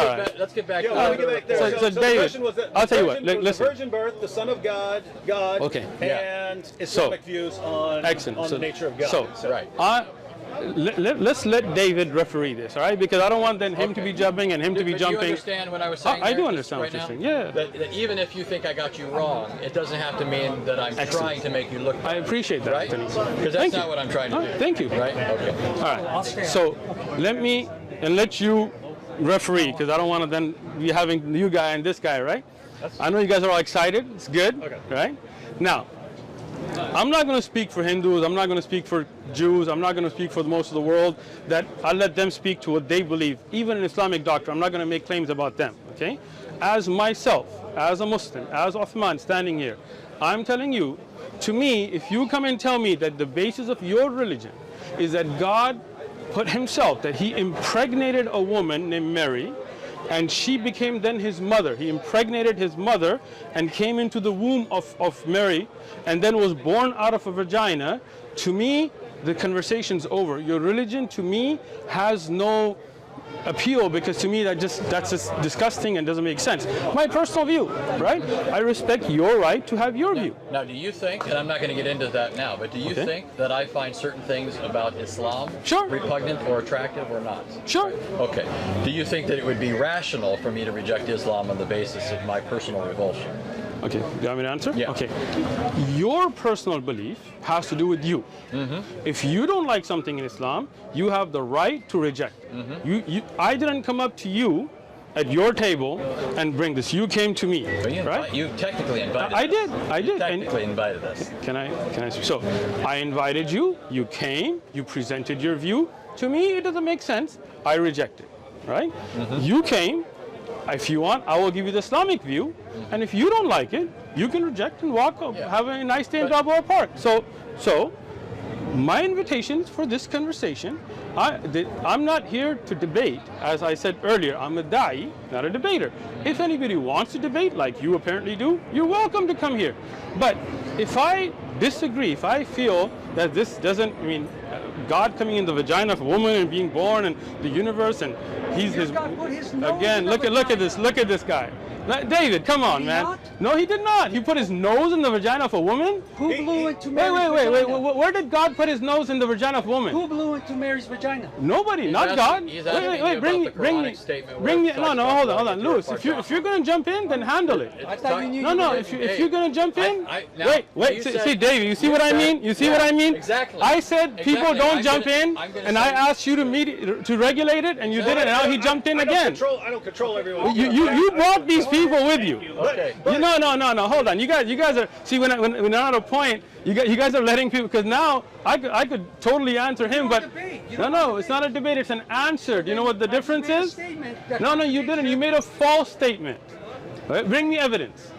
get back. Let me get back there. So the David, question was that I'll tell you what. the Listen. virgin birth, the Son of God, Okay. and Islamic views on the nature of God. So right. Let's let David referee this, all right? Because I don't want then him to be jumping and him to be jumping. Do you understand what I was saying? I do understand what you're saying. Yeah. That even if you think I got you wrong, it doesn't have to mean that I'm trying to make you look bad. I appreciate that, right? Anthony. Because that's not what I'm trying to do. Thank you. Right? Okay. All right. So let you referee, because I don't want to then be having you guy and this guy, right? I know you guys are all excited. It's good. Okay. Right? Now, I'm not going to speak for Hindus. I'm not going to speak for Jews. I'm not going to speak for most of the world. That I'll let them speak to what they believe. Even in Islamic doctrine, I'm not going to make claims about them. Okay? As myself, as a Muslim, as Uthman standing here, I'm telling you, to me, if you come and tell me that the basis of your religion is that God put himself, that he impregnated a woman named Mary, and she became then his mother. He impregnated his mother and came into the womb of Mary and then was born out of a vagina. To me, the conversation's over. Your religion, to me, has no appeal, because to me that's just disgusting and doesn't make sense. My personal view, right? I respect your right to have your view. Now, do you think, and I'm not going to get into that now, but do you think that I find certain things about Islam repugnant or attractive or not? Sure. Okay. Do you think that it would be rational for me to reject Islam on the basis of my personal revulsion? Okay, do you want me to answer? Yeah. Okay. Your personal belief has to do with you. If you don't like something in Islam, you have the right to reject it. I didn't come up to you at your table and bring this. You came to me, right? You technically invited I did. You technically invited us. Can I? So I invited you. You came. You presented your view. To me, it doesn't make sense. I reject it, right? You came. If you want, I will give you the Islamic view, and if you don't like it, you can reject and walk, have a nice day in Balboa Park. So, my invitation for this conversation, I'm not here to debate. As I said earlier, I'm a da'i, not a debater. If anybody wants to debate, like you apparently do, you're welcome to come here. But if I disagree, if I feel that this doesn't, God coming in the vagina of a woman and being born and the universe, and he's his again. Look at this guy. David, come on, man. Not? No, he did not. He put his nose in the vagina of a woman? Who blew into Mary's vagina? Wait. Where did God put his nose in the vagina of a woman? Who blew into Mary's vagina? Nobody, not God. He's Wait, bring me. No, hold on, Louis. If you're gonna jump in, then handle it. I thought you knew. No. If you're gonna jump in, wait. said- See, David. You see what I mean? You see what I mean? Exactly. I said people don't jump in, I'm gonna and I say- asked you to regulate it, and you didn't. And now he jumped in again. I don't control everyone. You brought these people with you. Okay. No. Hold on. You guys are. See, when I'm at a point, you guys are letting people. Because now I could totally answer him, but no, it's not a debate. It's an answer. Do you know what the difference is? No, you didn't. You made a false statement. Right? Bring me evidence.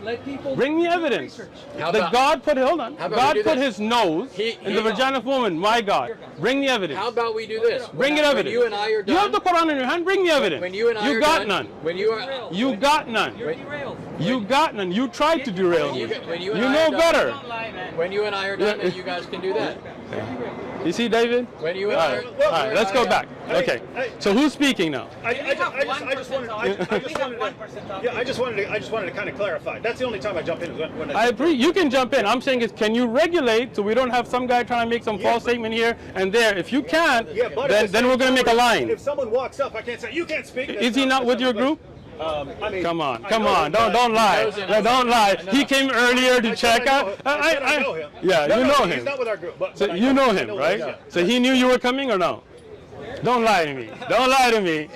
Bring me evidence. That God put. Hold on. God put his nose in the vagina of woman. My God. Bring me evidence. How about we do this? Bring it evidence. When you and I are done. You have the Quran in your hand. Bring me evidence. When you and I you are got done, none. When you are. You got none. You got none. You tried to derail me. When you know better. When you and I are done, then you guys can do that. You see, David? When you All right, all right, let's go back. Okay. So who's speaking now? I just wanted to kind of clarify. That's the only time I jump in. Is when I agree. You can jump in. I'm saying is, can you regulate so we don't have some guy trying to make some false statement here and there? If you can't, then we're going to make a line. If someone walks up, I can't say you can't speak. Is he not with your group? I mean, Come on, don't lie. Don't lie. He came earlier to check out. I know him. Yeah, No, you know He's him. not with our group. But So I you know him, him, right? yeah. So he knew you were coming or no? Don't lie to me. Don't lie to me.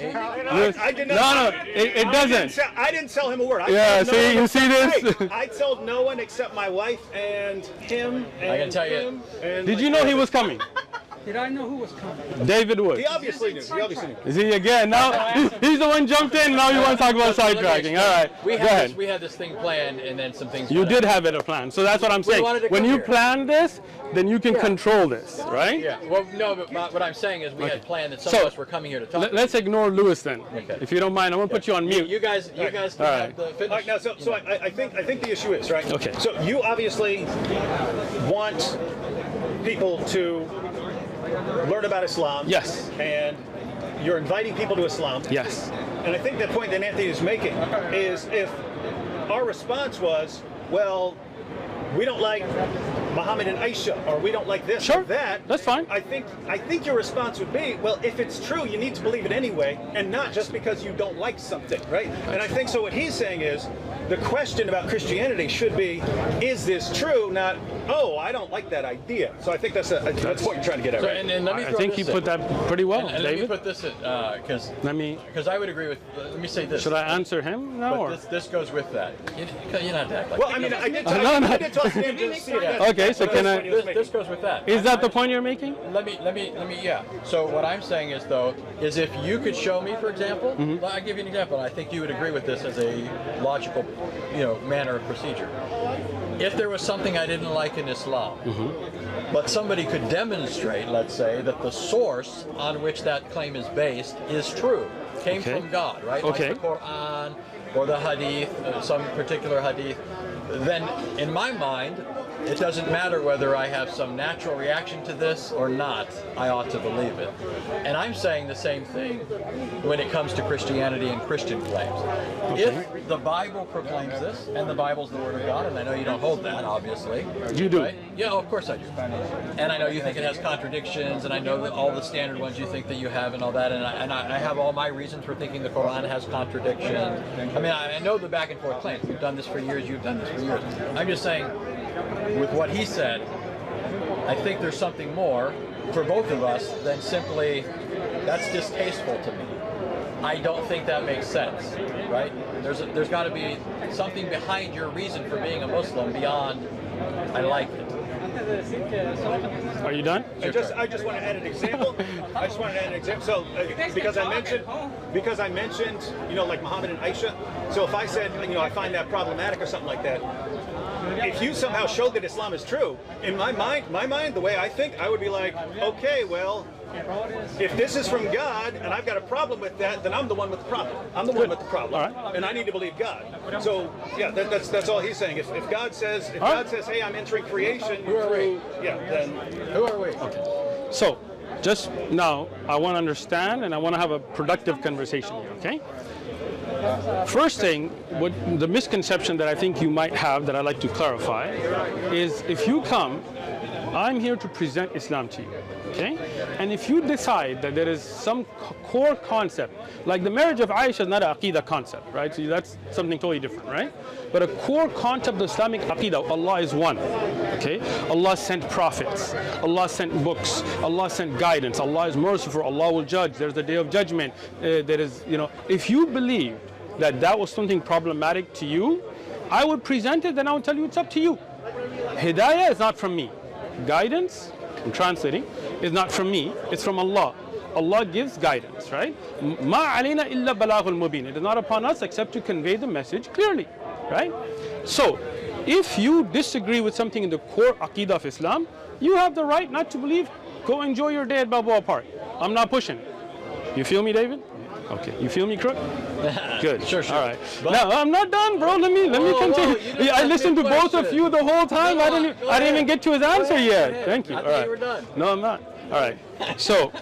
I did not. No, it doesn't. I didn't tell him a word. Yeah, see, you see this? Hey, I told no one except my wife and him and I can tell you. him. And Did you know he was coming? Did I know who was coming? David Wood. He obviously knew. He obviously knew. Is he again? Now he's the one jumped in. Now you want to talk about sidetracking. All right, We go ahead. had this thing planned, and then some things. You did have it a plan, so that's what I'm saying. wanted to When come you here. plan this, then you can control this, right? Yeah. Well, no, but what I'm saying is we had planned that some So, of us were coming here to talk. Let's ignore Lewis then, Okay. if you don't mind. I'm gonna put you on mute. You guys can All right. have the finish. All right, now, so I think the issue is right. Okay. So you obviously want people to learn about Islam. Yes. And you're inviting people to Islam. Yes. And I think the point that Anthony is making is if our response was, well, we don't like Muhammad and Aisha, or we don't like this Sure, or that. that's fine. I think your response would be, well, if it's true, you need to believe it anyway, and not just because you don't like something, right? And I think so. What he's saying is, the question about Christianity should be, is this true? Not, oh, I don't like that idea. So I think that's what you're trying to get at, So, right? and let me I throw think this you put in. that pretty well, And let me David. put this in because I would agree with. Let me say this. Should I answer him now? Or? But this goes with that. You not act like. Well, I mean, I did No, no. I did talk to him just to see it. Okay, so can I? This goes with that. Is that the point you're making? Let me. Yeah. So what I'm saying is though, is if you could show me, for example, I'll give you an example. I think you would agree with this as a logical, manner of procedure. If there was something I didn't like in Islam, but somebody could demonstrate, let's say, that the source on which that claim is based is true, came Okay. from God, right? Okay. Like the Quran or the Hadith, some particular Hadith, then in my mind, it doesn't matter whether I have some natural reaction to this or not, I ought to believe it. And I'm saying the same thing when it comes to Christianity and Christian claims. If the Bible proclaims this, and the Bible's the Word of God, and I know you don't hold that, obviously. You do. Right? Yeah, of course I do. And I know you think it has contradictions, and I know that all the standard ones you think that you have and all that, and I have all my reasons for thinking the Quran has contradictions. I mean, I know the back and forth claims. We've done this for years, you've done this for years. I'm just saying, with what he said, I think there's something more for both of us than simply, that's distasteful to me. I don't think that makes sense, right? There's got to be something behind your reason for being a Muslim beyond, I like it. Are you done? I just want to add an example. So because I mentioned, like Muhammad and Aisha. So if I said, I find that problematic or something like that, if you somehow showed that Islam is true, in my mind, the way I think, I would be like, okay, well, if this is from God and I've got a problem with that, then I'm the one with the problem. I'm the one with the problem, All right. and I need to believe God. So yeah, that's all he's saying. If God says, hey, I'm entering creation, Who are we? then Who are we? So, just now, I want to understand and I want to have a productive conversation here, okay? First thing, what the misconception that I think you might have that I'd like to clarify is if you come, I'm here to present Islam to you, okay? And if you decide that there is some core concept, like the marriage of Aisha is not an Aqidah concept, right? So that's something totally different, right? But a core concept of Islamic Aqidah, Allah is one, okay? Allah sent prophets, Allah sent books, Allah sent guidance, Allah is merciful, Allah will judge, there's the day of judgment, there is, if you believe that was something problematic to you, I would present it, then I would tell you it's up to you. Hidayah is not from me. Guidance, I'm translating, is not from me, it's from Allah. Allah gives guidance, right? Ma alayna illa balaghul mubin. It is not upon us except to convey the message clearly, right? So, if you disagree with something in the core Aqidah of Islam, you have the right not to believe. Go enjoy your day at Balboa Park. I'm not pushing. You feel me, David? Okay. You feel me, Crook? Good. Sure. All right. Now I'm not done, bro. Let me continue. I listened to both of you the whole time. I didn't even get to his answer yet. Thank you. I All thought right. you were done. No, I'm not. All right. So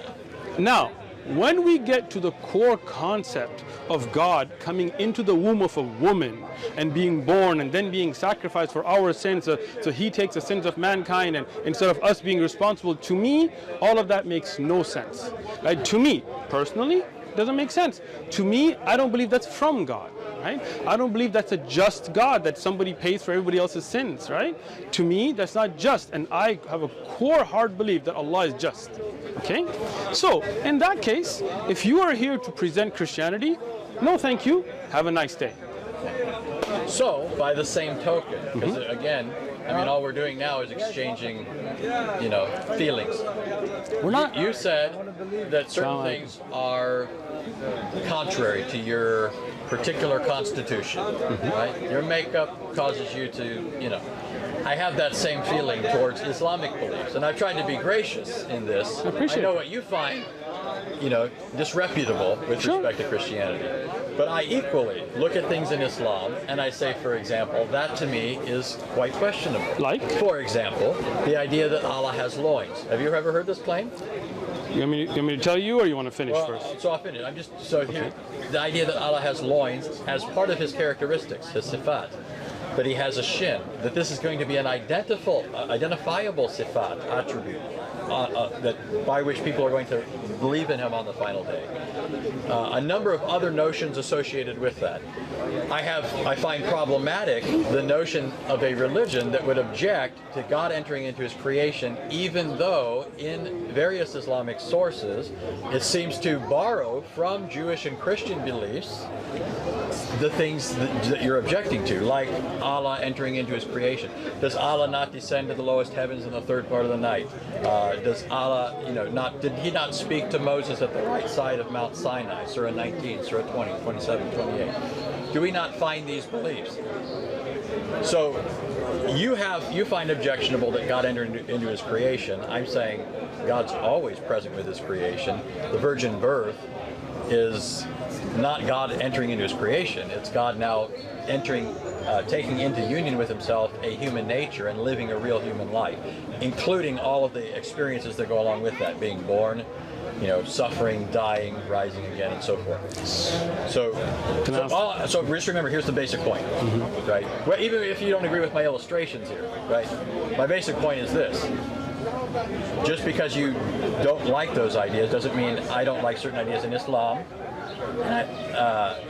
now, when we get to the core concept of God coming into the womb of a woman and being born and then being sacrificed for our sins, so he takes the sins of mankind, and instead of us being responsible, to me, all of that makes no sense. Right? To me, personally, it doesn't make sense. To me, I don't believe that's from God. Right? I don't believe that's a just God, that somebody pays for everybody else's sins, right? To me, that's not just, and I have a core hard belief that Allah is just. Okay? So, in that case, if you are here to present Christianity, no thank you, have a nice day. So, by the same token, because again, I mean, all we're doing now is exchanging, feelings. We're not. You said that certain things are contrary to your particular constitution, right? Your makeup causes you to, I have that same feeling towards Islamic beliefs, and I've tried to be gracious in this. I know what you find, disreputable with respect to Christianity. But I equally look at things in Islam and I say, for example, that to me is quite questionable. Like? For example, the idea that Allah has loins. Have you ever heard this claim? You want me to tell you, or you want to finish first? So I'll finish. Here, the idea that Allah has loins as part of his characteristics, his sifat, but he has a shin, that this is going to be an identifiable sifat, attribute, by which people are going to believe in him on the final day. A number of other notions associated with that. I find problematic the notion of a religion that would object to God entering into his creation, even though in various Islamic sources it seems to borrow from Jewish and Christian beliefs the things that you're objecting to, like Allah entering into his creation. Does Allah not descend to the lowest heavens in the third part of the night? Does Allah, did he not speak to Moses at the right side of Mount Sinai? Surah 19, Surah 20, 27, 28. Do we not find these beliefs? So you find objectionable that God entered into his creation. I'm saying God's always present with his creation. The virgin birth is not God entering into his creation. It's God now taking into union with himself a human nature and living a real human life, including all of the experiences that go along with that, being born, suffering, dying, rising again, and so forth. So just remember, here's the basic point, right? Well, even if you don't agree with my illustrations here, right? My basic point is this. Just because you don't like those ideas doesn't mean I don't like certain ideas in Islam.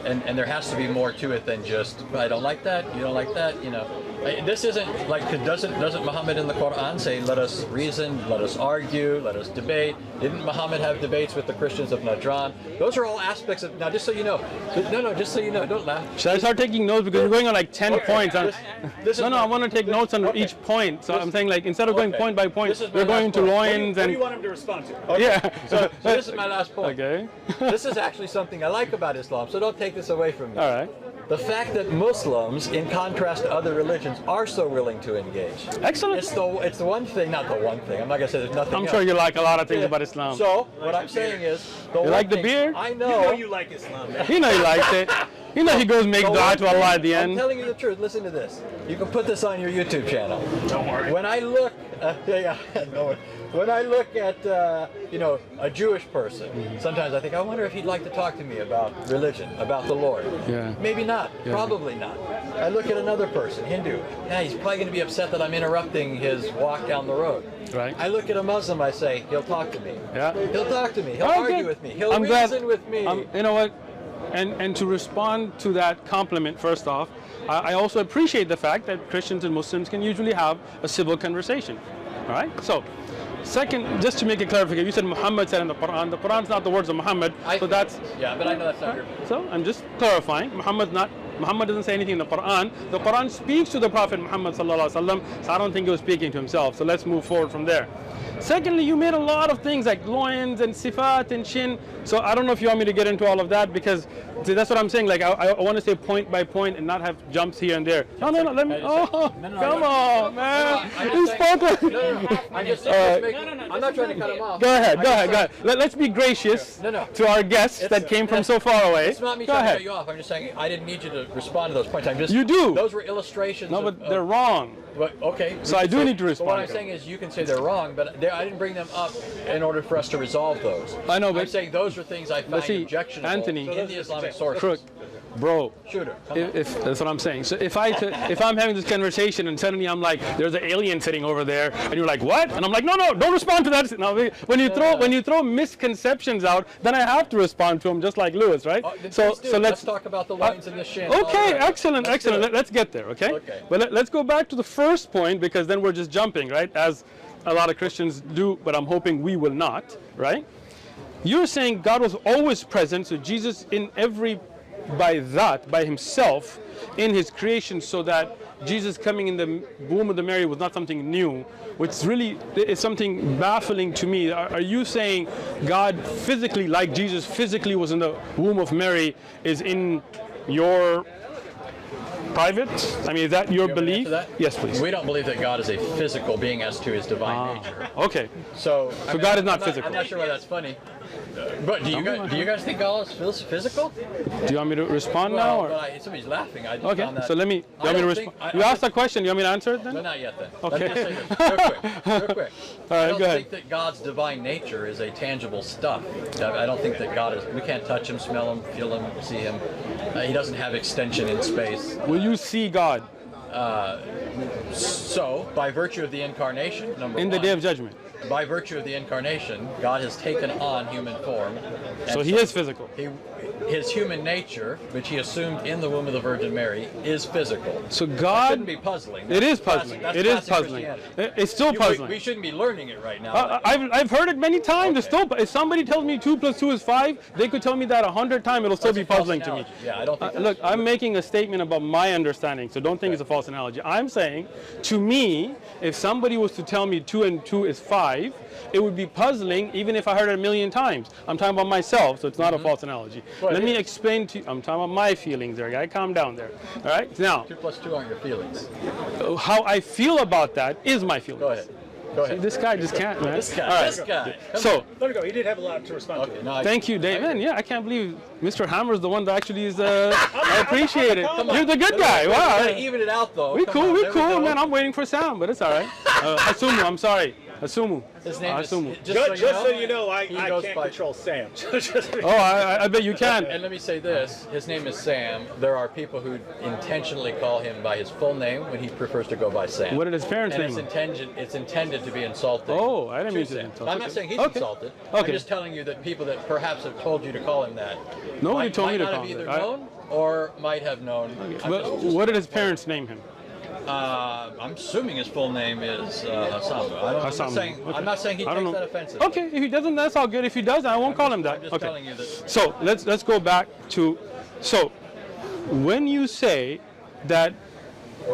And there has to be more to it than just, I don't like that, you don't like that, This isn't like, doesn't Muhammad in the Quran say, let us reason, let us argue, let us debate? Didn't Muhammad have debates with the Christians of Najran? Those are all aspects of, now just so you know, just so you know, don't laugh. Should I start taking notes, because we're going on like 10 points? I want to take notes on each point. So I'm saying, like, instead of going point by point, we're going to loins. What do you want him to respond to? Okay. Yeah. So this is my last point. Okay. This is actually something I like about Islam, so don't take this away from me. All right. The fact that Muslims, in contrast to other religions, are so willing to engage. Excellent. It's the one thing, not the one thing. I'm not going to say there's nothing else. I'm sure you like a lot of things about Islam. So, what I'm saying is... You like the beer? I You know you like Islam, man. You know he likes it. You know he goes make dua to Allah at the I'm end. telling you the truth. Listen to this. You can put this on your YouTube channel. Don't worry. When I look... When I look at, a Jewish person, sometimes I think, I wonder if he'd like to talk to me about religion, about the Lord. Yeah. Maybe not. Yeah. Probably not. I look at another person, Hindu. Yeah, he's probably going to be upset that I'm interrupting his walk down the road. Right. I look at a Muslim, I say, he'll talk to me. Yeah. He'll talk to me. He'll argue with me. He'll reason with me. You know what? And to respond to that compliment, first off, I also appreciate the fact that Christians and Muslims can usually have a civil conversation. All right? So, second, just to make a clarification, you said Muhammad said in the Quran. The Quran's not the words of Muhammad, so that's... Yeah, but I know that's not your... So, I'm just clarifying. Muhammad doesn't say anything in the Quran. The Quran speaks to the Prophet Muhammad sallallahu alaihi wasallam, so I don't think he was speaking to himself. So let's move forward from there. Secondly, you made a lot of things like loins and sifat and shin. So I don't know if you want me to get into all of that, because see, that's what I'm saying. Like I want to say point by point and not have jumps here and there. No, let me. Come on, man. He's spoken. I'm not trying to cut him off. Go ahead. Let's be gracious to our guests that came from so far away. It's not me trying to cut you off. I'm just saying I didn't need you to to respond to those points. I'm just. You do. Those were illustrations. No, but they're wrong. But, okay. So I do need to But respond what I'm to saying is, you can say they're wrong, but I didn't bring them up in order for us to resolve those. I know, but I'm saying those are things I find see, objectionable Anthony, in the Islamic sources. Crook, bro. Shooter. Come on. If that's what I'm saying. So if I'm having this conversation and suddenly I'm like, there's an alien sitting over there, and you're like, what? And I'm like, no, don't respond to that. No, when you throw misconceptions out, then I have to respond to them, just like Lewis, right? So let's talk about the lines in the shin. Okay, Right. excellent. Let's get there, okay? Okay. But let's go back to the first point, because then we're just jumping, right? As a lot of Christians do, but I'm hoping we will not, right? You're saying God was always present, so Jesus by himself in his creation, so that Jesus coming in the womb of the Mary was not something new, which really is something baffling to me. Are you saying God physically, like Jesus physically was in the womb of Mary, is in your private? I mean, is that your belief? Yes, please. We don't believe that God is a physical being as to his divine nature. Okay. So God is not physical. I'm not sure why that's funny. But do you guys think God is physical? Do you want me to respond now? Or? Well, somebody's laughing. I just Okay, found that. so let me. You want me to respond? You asked a question. You want me to answer it then? No, not yet then. Okay. Let me just say this real quick. All right, I don't go ahead. think that God's divine nature is a tangible stuff. I don't think that God is. We can't touch him, smell him, feel him, see him. He doesn't have extension in space. Will you see God So, by virtue of the incarnation, in the day of judgment? by virtue of the incarnation, God has taken on human form. So he is physical. His human nature, which he assumed in the womb of the Virgin Mary, is physical. So That God. shouldn't be puzzling. It is puzzling. That's It is classic puzzling. Christianity. It's still puzzling. We shouldn't be learning it right now. I've heard it many times. It's Okay. still. If somebody tells me 2 + 2 is 5, they could tell me that 100 times. It'll still That's be a false puzzling to me. analogy. Yeah, I don't think Look, I'm making a statement about my understanding, so don't think it's a false analogy. I'm saying, to me, if somebody was to tell me 2 and 2 is 5, it would be puzzling even if I heard it a million times. I'm talking about myself, so it's not a false analogy. Well, Let it me is. explain to you. I'm talking about my feelings there, guy. Calm down there. All right? Now, 2 + 2 aren't your feelings. how I feel about that is my feelings. Go ahead. Go See, ahead. this guy just can't, man. This guy. All right. This guy. Come So, on. Let it go. He did have a lot to respond Okay, to. no, thank you, Dave. Man, yeah, I can't believe Mr. Hammer's the one that actually is. I appreciate it. You're the good guy. We gotta Wow. even it out though. We Come cool, on, we there cool, go. man. I'm waiting for sound, but it's all right. Asumu, I'm sorry. Asumu. His name is, Asumu. Just so you know, I he can't goes by- control Sam. Oh, I bet you can. And let me say this, his name is Sam. There are people who intentionally call him by his full name when he prefers to go by Sam. What did his parents And name? it's intended to be insulting. Oh, I didn't mean to to Sam. insult. I'm not saying he's Okay. insulted. Okay. I'm just telling you that people that perhaps have told you to call him that Nobody might, told me might to not call have him either that. known or might have known. I'm But just- what did his parents name him? I'm assuming his full name is Hasamu. Hasamu. I'm not saying he I don't takes know. that offensive. Okay, if he doesn't, that's all good. If he does, I won't call him that. I'm just Okay. telling you that. So let's go back to, so when you say that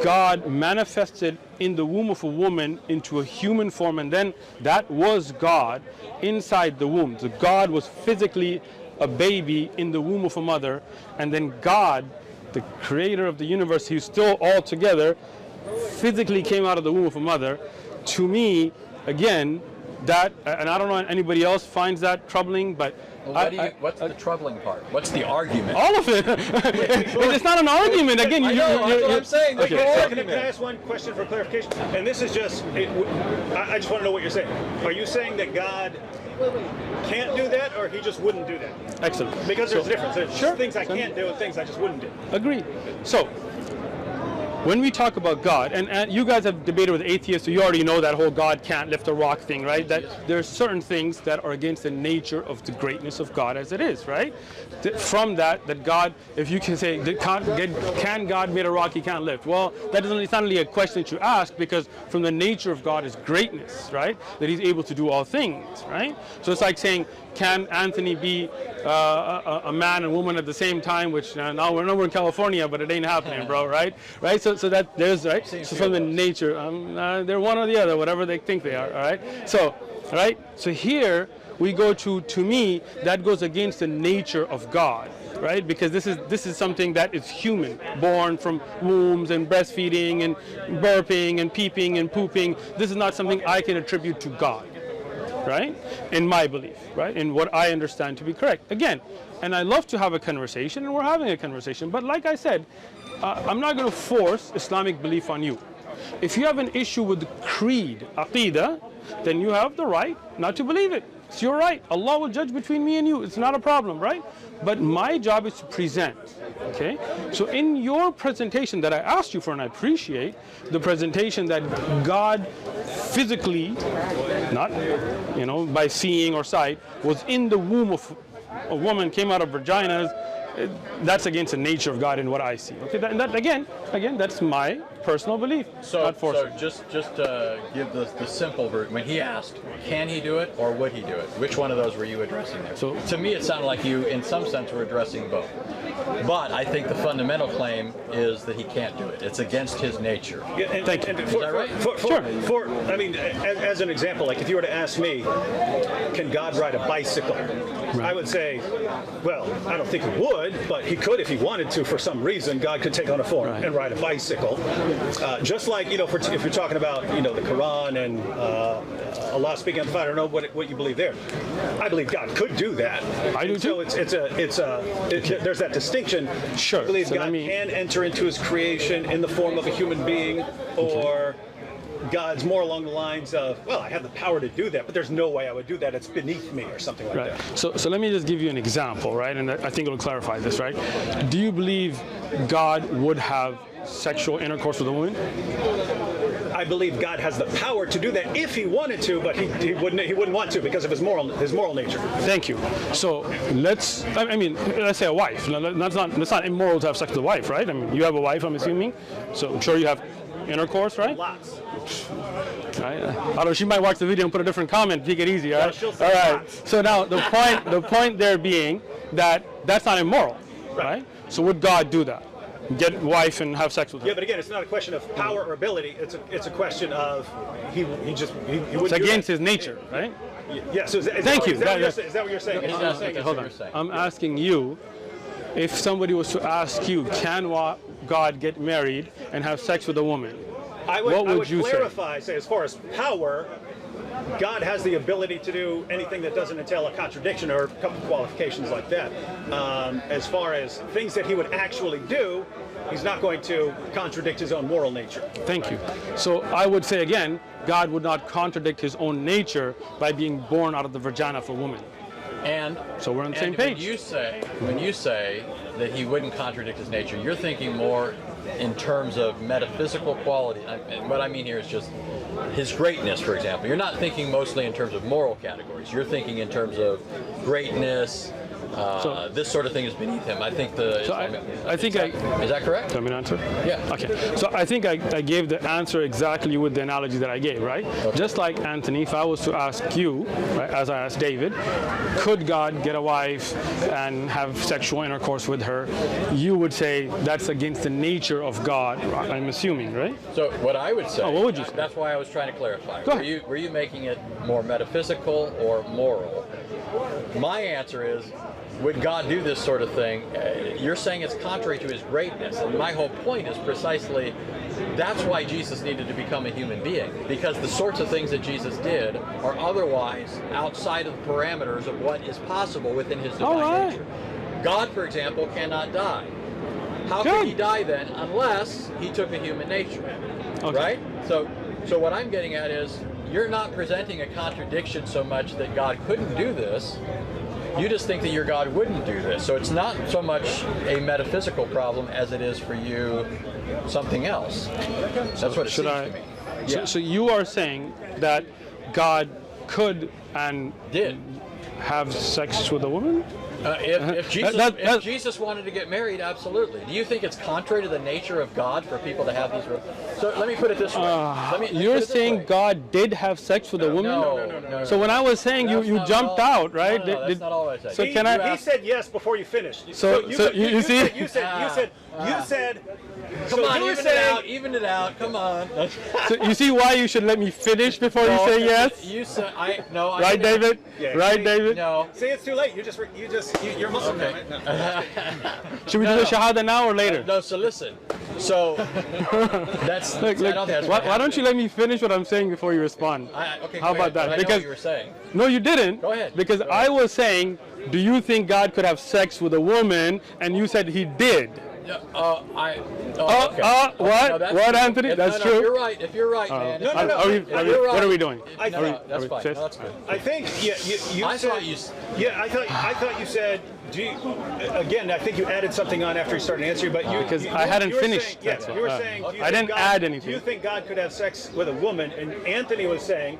God manifested in the womb of a woman into a human form, and then that was God inside the womb. So God was physically a baby in the womb of a mother, and then God, the creator of the universe, who's still all together, physically came out of the womb of a mother. To me, again, that, and I don't know if anybody else finds that troubling, but What's the troubling part? What's the argument? all of it. It's not an argument. Again, I know, that's what I'm saying. There's Okay. no Can I argument. ask one question for clarification? And this is just, I just want to know what you're saying. Are you saying that God can't do that, or he just wouldn't do that? Excellent. Because there's a difference. There's Sure. things I can't do and things I just wouldn't do. Agreed. So, when we talk about God, and you guys have debated with atheists, so you already know that whole God can't lift a rock thing, right? That there's certain things that are against the nature of the greatness of God as it is, right? From that God, if you can say, can God made a rock he can't lift? Well, it's not really a question that you ask, because from the nature of God is greatness, right? That he's able to do all things, right? So it's like saying, can Anthony be a man and woman at the same time? Which now we're in California, but it ain't happening, bro, right? Right? So that there's right. So from the nature, they're one or the other, whatever they think they are. All right. So, right. So here we go to me that goes against the nature of God, right? Because this is something that is human, born from wombs and breastfeeding and burping and peeping and pooping. This is not something I can attribute to God. right? In my belief, right? In what I understand to be correct. Again, and I love to have a conversation, and we're having a conversation. But like I said, I'm not going to force Islamic belief on you. If you have an issue with the creed, aqidah, then you have the right not to believe it. It's your right. Allah will judge between me and you. It's not a problem, right? But my job is to present, okay? So in your presentation that I asked you for, and I appreciate the presentation that God physically, not, you know, by seeing or sight, was in the womb of a woman, came out of vaginas. That's against the nature of God in what I see. Okay, that again, that's my personal belief. So just give the simple version. When he asked, can he do it or would he do it? Which one of those were you addressing there? So to me, it sounded like you, in some sense, were addressing both. But I think the fundamental claim is that he can't do it. It's against his nature. Yeah, Thank you. Is that right? Sure. I mean, as an example, like if you were to ask me, can God ride a bicycle? Right. I would say, well, I don't think he would, but he could if he wanted to. For some reason, God could take on a form and ride a bicycle. Just like, you know, if you're talking about, you know, the Quran and Allah speaking on the fire, I don't know what you believe there. I believe God could do that. I do too. So there's that distinction. Sure. I believe So God can enter into his creation in the form of a human being, or God's more along the lines of, well, I have the power to do that, but there's no way I would do that. It's beneath me, or something like that. So let me just give you an example, right? And I think it'll clarify this, right? Do you believe God would have sexual intercourse with a woman? I believe God has the power to do that if he wanted to, but he wouldn't want to because of his moral nature. Thank you. So let's say a wife. That's not immoral to have sex with a wife, right? I mean, you have a wife, I'm assuming. So I'm sure you have intercourse, right? Lots. Right. I don't know, she might watch the video and put a different comment. Take it easy, all right? Yeah, she'll say all right. lots. So now the point there being that that's not immoral, right? So would God do that? Get wife and have sex with her? Yeah, but again, it's not a question of power or ability. It's a question of he wouldn't. It's against his nature, right? Yeah. So is that what you're saying? Hold on. I'm asking you, if somebody was to ask you, can God get married and have sex with a woman? What would you clarify, say, as far as power, God has the ability to do anything that doesn't entail a contradiction or a couple qualifications like that. As far as things that he would actually do, he's not going to contradict his own moral nature. Thank you. So I would say again, God would not contradict his own nature by being born out of the vagina of a woman. And so we're on the same page. When you say that he wouldn't contradict his nature, you're thinking more in terms of metaphysical quality. And what I mean here is just his greatness, for example. You're not thinking mostly in terms of moral categories. You're thinking in terms of greatness. This sort of thing is beneath him. I think is that correct? Do you want me to answer? Yeah. Okay. So I think I gave the answer exactly with the analogy that I gave, right? Okay. Just like Anthony, if I was to ask you, right, as I asked David, could God get a wife and have sexual intercourse with her? You would say that's against the nature of God, I'm assuming, right? So what I would say, what would you say? That's why I was trying to clarify. Go ahead. Were you making it more metaphysical or moral? My answer is, would God do this sort of thing? You're saying it's contrary to his greatness, and my whole point is precisely that's why Jesus needed to become a human being, because the sorts of things that Jesus did are otherwise outside of the parameters of what is possible within his divine nature. God, for example, cannot die. How could he die then unless he took a human nature, right? So what I'm getting at is you're not presenting a contradiction so much that God couldn't do this. You just think that your God wouldn't do this. So it's not so much a metaphysical problem as it is for you something else. That's what it seems to me. Yeah. So you are saying that God could and did have sex with a woman? If Jesus wanted to get married, absolutely. Do you think it's contrary to the nature of God for people to have these? So let me put it this way. You're saying God did have sex with a woman? No. So when I was saying you jumped out, right? No, that's not all I said. So he said yes before you finished. You said. Come on, even it out. Come on. So you see why you should let me finish before you say yes? You said right, David? Yeah, right, David? No. See, it's too late. You're Muslim. Okay. Should we do the Shahada now or later? No. So listen. So that's. Look, I don't think that's why don't you let me finish what I'm saying before you respond? Okay, How about that? I know Because what you were saying. no, you didn't. Go ahead. Because Go I ahead. was saying, do you think God could have sex with a woman? And you said he did. Okay. What? No, What, Anthony? That's no, true. If you're right, man. No, Are we- You're right. What are we doing? I No, thought- that's fine. Sis? No, that's good. I think you I said. thought you. Yeah, I thought you said. Again, I think you added something on after you started answering, but you Because I hadn't you were finished, Saying, yes, that's all. you were saying. Do you I think didn't add anything. Do you think God could have sex with a woman? And Anthony was saying,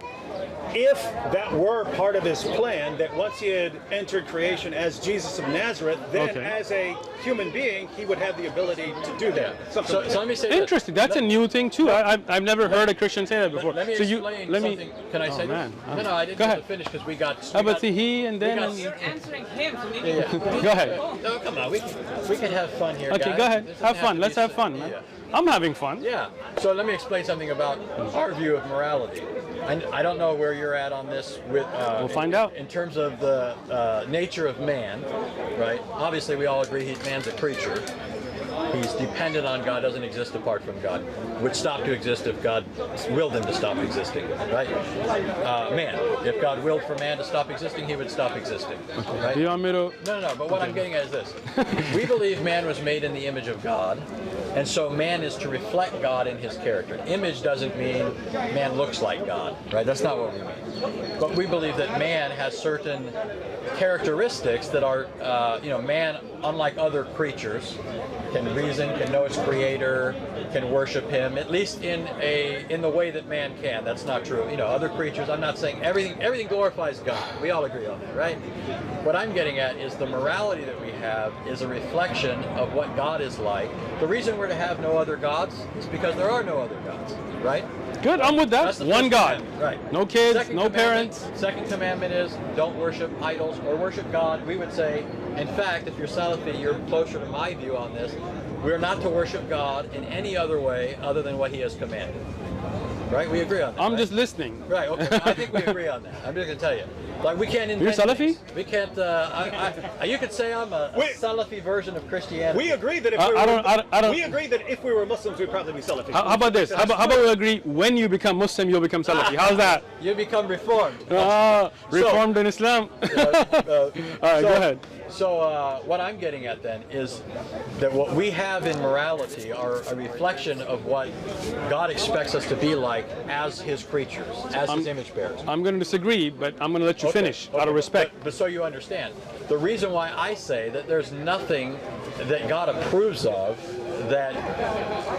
if that were part of his plan, that once he had entered creation as Jesus of Nazareth, then Okay. as a human being, he would have the ability to do that. Something So, like so that. let me say this. Interesting. That's a new thing too. I've never heard a Christian say that before. Let me so explain something. Can I say man. this? No, I didn't Go get ahead. to finish because we got. How about see he and then? got- You're answering him, so maybe Go ahead. No, come on. We can have fun here. Okay, guys. go ahead. This doesn't Have fun. to Let's be have so- fun, man. Yeah. I'm having fun. Yeah. So let me explain something about our view of morality. I don't know where you're at on this. We'll find out. In terms of the nature of man, right? Obviously, we all agree man's a creature. He's dependent on God, doesn't exist apart from God. Would stop to exist if God willed him to stop existing, right? Man, if God willed for man to stop existing, he would stop existing, right? Do you want me to? No, but what I'm getting at is this. We believe man was made in the image of God, and so man is to reflect God in his character. Image doesn't mean man looks like God, right? That's not what we mean. But we believe that man has certain characteristics that are, man, unlike other creatures, can reason, can know its creator, can worship him, at least in the way that man can. That's not true. Other creatures, I'm not saying everything glorifies God. We all agree on that, right? What I'm getting at is the morality that we have is a reflection of what God is like. The reason we're to have no other gods is because there are no other gods, right? Good. I'm with that. That's the One first God. commandment, right? No kids. Second No commandment- parents. Second commandment is don't worship idols or worship God. We would say, in fact, if you're Salafi, you're closer to my view on this. We're not to worship God in any other way other than what He has commanded. Right? We agree on that. I'm right? just listening. Right. Okay. I think we agree on that. I'm just gonna tell you. Like we can't. You're Salafi? things. We can't. You could say I'm a Salafi version of Christianity. We agree that if I we were, don't- we agree that if we were Muslims, we'd probably be Salafi. How about this? How about we agree? When you become Muslim, you'll become Salafi. How's that? You become reformed. Reformed in Islam. All right, go ahead. So what I'm getting at then is that what we have in morality are a reflection of what God expects us to be like as His creatures, as His image bearers. I'm going to disagree, but I'm going to let you finish out of respect. But so you understand, the reason why I say that there's nothing that God approves of that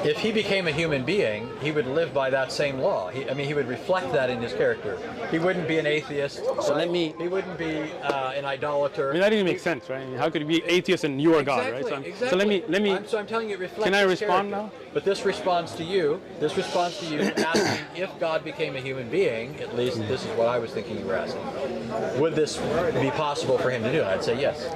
if He became a human being, He would live by that same law. He would reflect that in His character. He wouldn't be an atheist. So right? let me- He wouldn't be an idolater. I mean, that didn't make sense, right? How could you be atheist and you are God, right? Exactly, So let me. I'm telling you, it reflects Can I His respond character. now? But this responds to you. This responds to you asking if God became a human being. At least this is what I was thinking you were asking. Would this be possible for Him to do? And I'd say yes.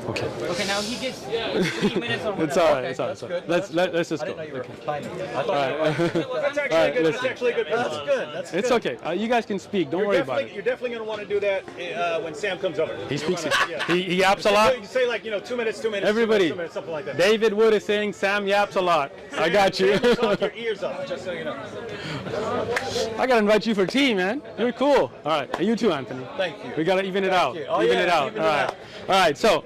Okay. Okay, now he gets 3 minutes or whatever. It's all right. Okay, It's all right. that's It's all good. right. Let's just I go. didn't know you were Okay. timing me. I thought All you were. right. That's actually All right, a good. That's listen. actually a good. That's good. That's It's good. okay. You guys can speak. Don't worry about it. You're definitely going to want to do that when Sam comes over. He speaks. Yeah. He yaps a lot. You say like 2 minutes, 2 minutes. Everybody. 2 minutes, something like that. David Wood is saying Sam yaps a lot. I got you. Sam will talk your ears off, just so you know. I gotta invite you for tea, man. You're cool. All right, and you too, Anthony. Thank you. We gotta even it out. you. Oh, even yeah, it out. even All it right. out. All right. So,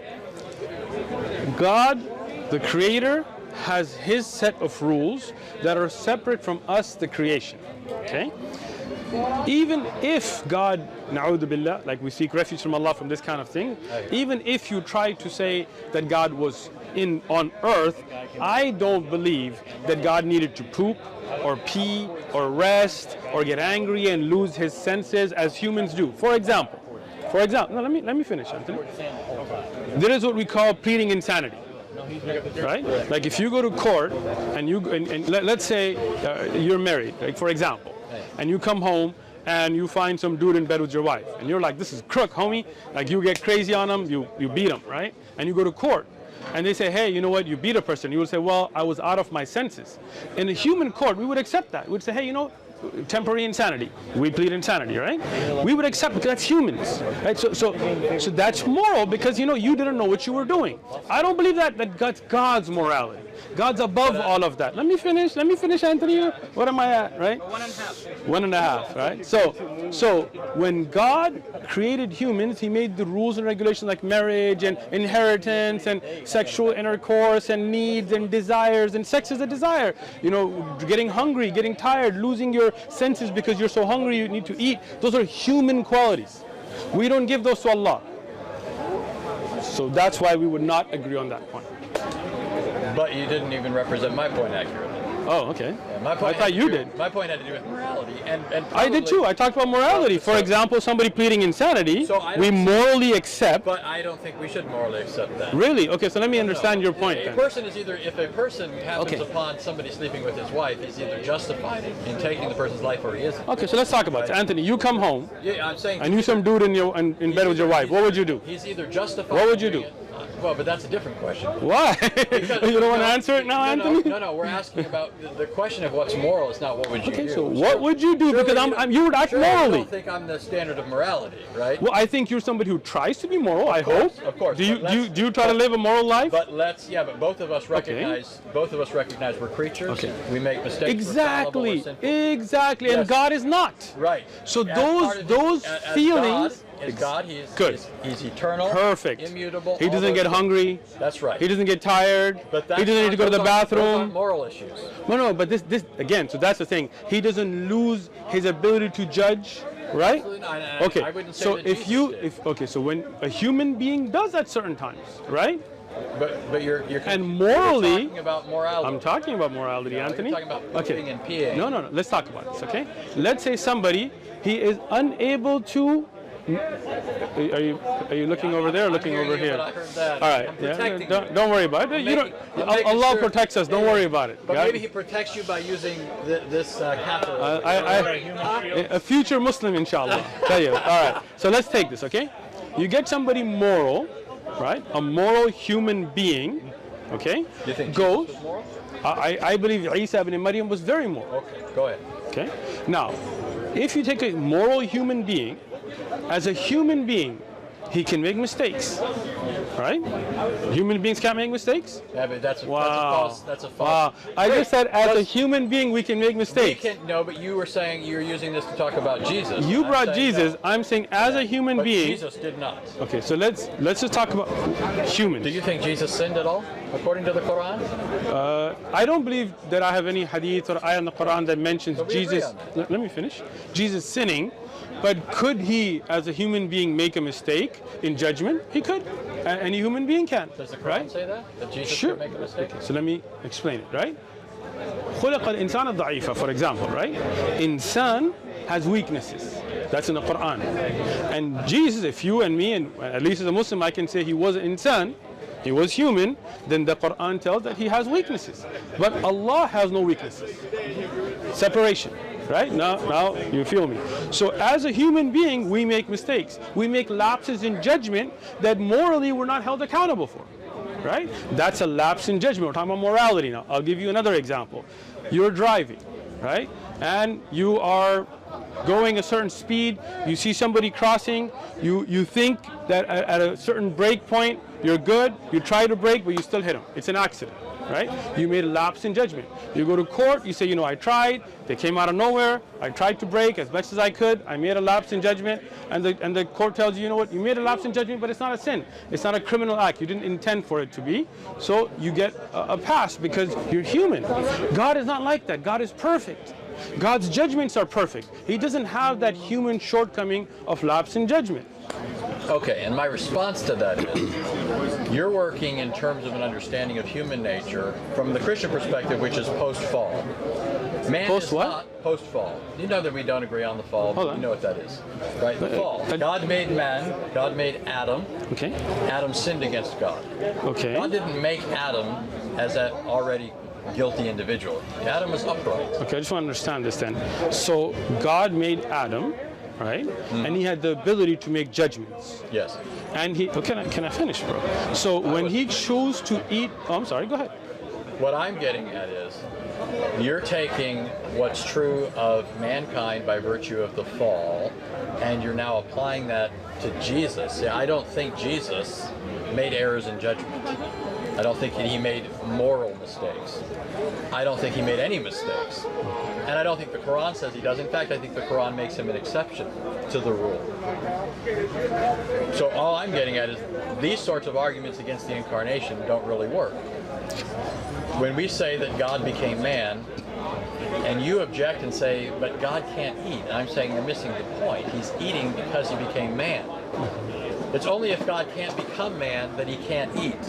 God, the Creator, has His set of rules that are separate from us, the creation. Okay. Even if God, na'udhu billah, like we seek refuge from Allah from this kind of thing, even if you try to say that God was on earth, I don't believe that God needed to poop or pee or rest or get angry and lose his senses as humans do. For example, no, let me finish, Anthony. There is what we call pleading insanity. Right? Like if you go to court and let's say you're married, like for example, and you come home and you find some dude in bed with your wife, and you're like, this is crook, homie. Like you get crazy on him, you beat him, right? And you go to court, and they say, hey, you know what? You beat a person. You would say, well, I was out of my senses. In a human court, we would accept that. We would say, hey, you know, temporary insanity. We plead insanity, right? We would accept because that's humans, right? So that's moral because you didn't know what you were doing. I don't believe that's God's morality. God's above all of that. Let me finish, Anthony. What am I at, right? 1.5. 1.5, right? So when God created humans, he made the rules and regulations like marriage and inheritance and sexual intercourse and needs and desires, and sex is a desire. You know, getting hungry, getting tired, losing your senses because you're so hungry you need to eat. Those are human qualities. We don't give those to Allah. So that's why we would not agree on that point. But you didn't even represent my point accurately. Oh, okay. Yeah, my point I thought you did. My point had to do with morality, and I did too. I talked about morality. For example, somebody pleading insanity, So I we don't- morally accept. But I don't think we should morally accept that. Really? Okay, so let me understand your point A then. person is either, if a person happens Okay. upon somebody sleeping with his wife, he's either justified in taking the person's life or he isn't. Okay, so let's talk about it. Anthony, you come home Yeah, I'm saying. and you some dude in bed with your wife. What would you do? He's either justified. What would you in doing do? it- Well, but that's a different question. Why? You don't want to No, answer it now, no, Anthony? No, we're asking about the question of what's moral is not what would you Okay, do. so what would you do? Surely Because you would act surely morally. You don't think I'm the standard of morality, right? Well, I think you're somebody who tries to be moral. I hope. Of course. Do but you try to live a moral life? But both of us recognize we're creatures. Okay. We make mistakes. Exactly. We're fallible, we're sinful. Exactly. And Yes. God is not. Right. So As part of those as feelings. God, he's Good. He's eternal. Perfect. Immutable. He all doesn't those get things. hungry. That's right. He doesn't get tired. But that's He doesn't need to go to the those aren't bathroom. moral issues. No, but this again. So that's the thing. He doesn't lose his ability to judge, right? Absolutely not. And Okay. I wouldn't say So that if Jesus did. so when a human being does at certain times, right? But you're And morally- you're talking about morality. I'm talking about morality, Anthony. You're talking about pooping and peeing. No. Let's talk about this, okay? Let's say somebody he is unable to. Are you looking over there or looking hearing over you, here? but I heard that. All right. I'm protecting you. Don't worry about it. I'm Allah making sure- protects us. Don't worry about it. But Got maybe it? he protects you by using this catheter. A future Muslim, inshallah. Tell you. All right. So let's take this, okay? You get somebody moral, right? A moral human being, okay? You think goes. Jesus was moral? I believe Isa ibn Maryam was very moral. Okay, go ahead. Okay. Now, if you take a moral human being, as a human being, he can make mistakes, right? Human beings can't make mistakes. Yeah, but that's a Wow. false. Wow. I Wait, just said as a let's- hume being we can make We mistakes. no, but you were saying you were using this to talk about Jesus. You I'm brought saying Jesus. no. I'm saying as a human But being. Jesus did not. Okay, so let's just talk about humans. Do you think Jesus sinned at all, according to the Quran? I don't believe that I have any hadith or ayah in the Quran that mentions But we agree Jesus. on that. Let me finish. Jesus sinning, but could he, as a human being, make a mistake in judgment? He could. Any human being can. Does the Quran Right? say that? That Jesus Sure. could make a mistake? So let me explain it, right? خلق الإنسان ضعيفا, for example, right? Insan has weaknesses. That's in the Quran. And Jesus, if you and me, and at least as a Muslim, I can say he was an insan, he was human, then the Quran tells that he has weaknesses. But Allah has no weaknesses. Separation. Right? Now you feel me. So as a human being, we make mistakes. We make lapses in judgment that morally we're not held accountable for. Right? That's a lapse in judgment. We're talking about morality now. I'll give you another example. You're driving, right? And you are going a certain speed. You see somebody crossing. You think that at a certain break point, you're good. You try to brake, but you still hit them. It's an accident. Right? You made a lapse in judgment. You go to court, you say, I tried, they came out of nowhere, I tried to brake as best as I could, I made a lapse in judgment, and the court tells you, you know what, you made a lapse in judgment, but it's not a sin. It's not a criminal act. You didn't intend for it to be. So you get a pass because you're human. God is not like that. God is perfect. God's judgments are perfect. He doesn't have that human shortcoming of lapse in judgment. Okay, and my response to that is, you're working in terms of an understanding of human nature from the Christian perspective, which is post-fall. Man Post is what? not post-fall. You know that we don't agree on the fall, Hold but on. you know what that is, right? The fall. God made man. God made Adam. Okay. Adam sinned against God. Okay. God didn't make Adam as that already guilty individual. Adam was upright. Okay, I just want to understand this then. So God made Adam, right? And he had the ability to make judgments. Yes. And he, can I finish, bro? So when he chose to eat, I'm sorry, go ahead. What I'm getting at is, you're taking what's true of mankind by virtue of the fall, and you're now applying that to Jesus. See, I don't think Jesus made errors in judgment. I don't think he made moral mistakes. I don't think he made any mistakes. And I don't think the Quran says he does. In fact, I think the Quran makes him an exception to the rule. So all I'm getting at is these sorts of arguments against the incarnation don't really work. When we say that God became man, and you object and say, but God can't eat, and I'm saying you're missing the point. He's eating because he became man. It's only if God can't become man that he can't eat.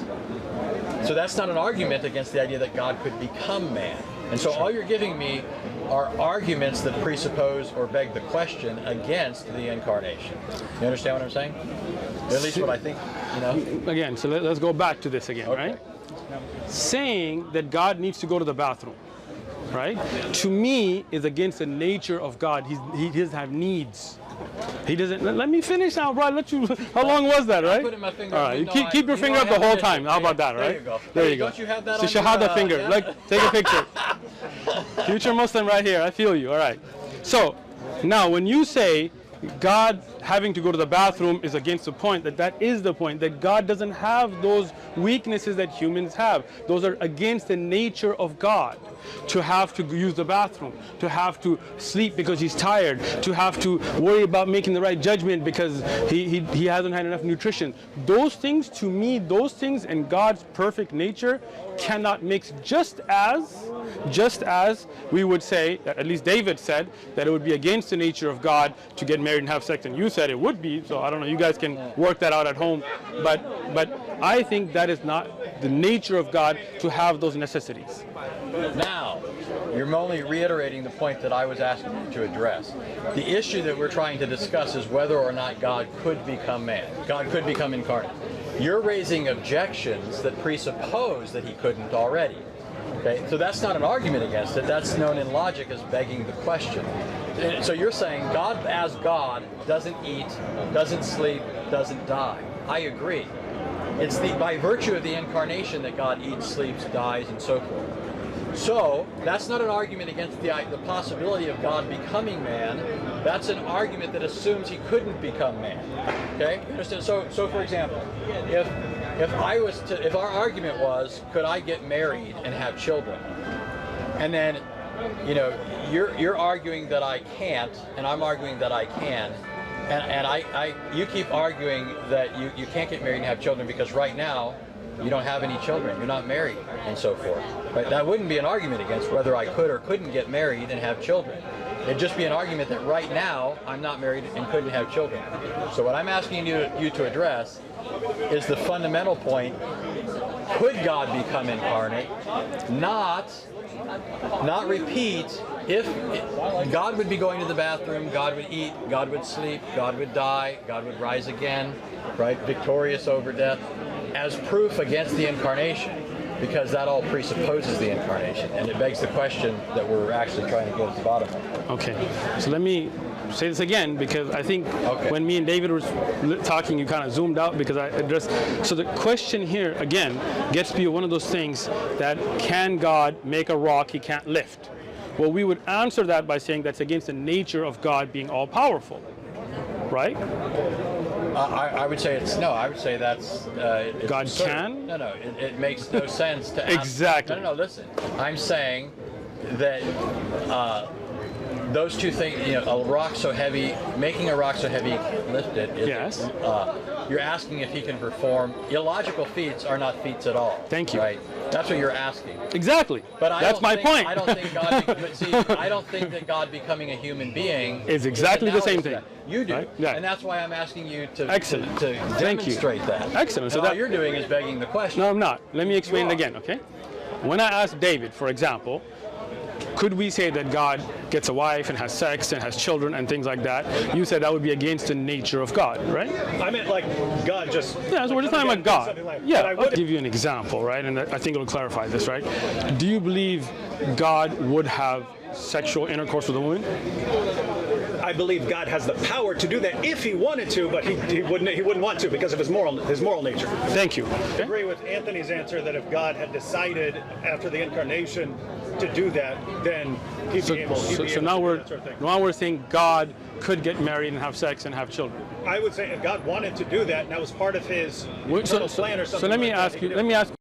So that's not an argument against the idea that God could become man. And so all you're giving me are arguments that presuppose or beg the question against the incarnation. You understand what I'm saying? At least what I think, you know? Again, so let's go back to this again, right? Saying that God needs to go to the bathroom, right? To me, is against the nature of God. He doesn't have needs. He doesn't. Let me finish now, bro. How long was that, right? I'm putting my finger All up. right, you No, keep your finger up the whole time. How about that, right? There you go. There you go. Don't you have that it's on a shahada your, finger. yeah? Look, take a picture. Future Muslim right here. I feel you. All right. So now, when you say God having to go to the bathroom is against the point, that is the point, that God doesn't have those weaknesses that humans have. Those are against the nature of God. To have to use the bathroom, to have to sleep because he's tired, to have to worry about making the right judgment because he hasn't had enough nutrition. Those things, to me, those things and God's perfect nature cannot mix, just as we would say, at least David said, that it would be against the nature of God to get married and have sex, and you said it would be, so I don't know, you guys can work that out at home, but I think that is not the nature of God to have those necessities. Now, you're only reiterating the point that I was asking you to address. The issue that we're trying to discuss is whether or not God could become man. God could become incarnate. You're raising objections that presuppose that he couldn't already. Okay, so that's not an argument against it. That's known in logic as begging the question. So you're saying God as God doesn't eat, doesn't sleep, doesn't die. I agree. It's by virtue of the incarnation that God eats, sleeps, dies, and so forth. So that's not an argument against the possibility of God becoming man. That's an argument that assumes he couldn't become man. Okay? Understand? So for example, if our argument was, could I get married and have children, and then, you know, you're arguing that I can't, and I'm arguing that I can, and you keep arguing that you can't get married and have children because right now you don't have any children, you're not married, and so forth. But that wouldn't be an argument against whether I could or couldn't get married and have children. It'd just be an argument that right now I'm not married and couldn't have children. So what I'm asking you to address is the fundamental point: could God become incarnate? Not repeat. If God would be going to the bathroom, God would eat, God would sleep, God would die, God would rise again, right? Victorious over death, as proof against the incarnation, because that all presupposes the incarnation, and it begs the question that we're actually trying to get at the bottom of. Okay, so let me say this again, because I think when me and David were talking, you kind of zoomed out because I addressed. So the question here, again, gets to be one of those things that, can God make a rock he can't lift? Well, we would answer that by saying that's against the nature of God being all-powerful, right? I would say it's no. I would say that's it's God absurd. can? No. It makes no sense to ask. Exactly. No. Listen, I'm saying that those two things. You know, a rock so heavy, making a rock so heavy you can't lift it. Yes. You're asking if he can perform illogical feats are not feats at all. Thank you. Right. That's what you're asking. Exactly. But that's my point. I don't think God. But see, I don't think that God becoming a human being is exactly the same thing. You do, right? Yeah. And that's why I'm asking you to Excellent. to demonstrate that. Excellent. So all you're doing is begging the question. No, I'm not. Let me explain it again. Okay. When I asked David, for example, could we say that God gets a wife and has sex and has children and things like that? You said that would be against the nature of God, right? I meant like God just. Yeah, so we're just talking about God. Like, yeah, I'll give you an example, right? And I think it'll clarify this, right? Do you believe God would have sexual intercourse with a woman? I believe God has the power to do that if he wanted to, but he wouldn't want to because of his moral nature. Thank you. I agree with Anthony's answer that if God had decided after the incarnation to do that, then he'd be able to do that sort of thing. Now we're saying God could get married and have sex and have children. I would say if God wanted to do that, and that was part of his eternal plan or something. So let me ask you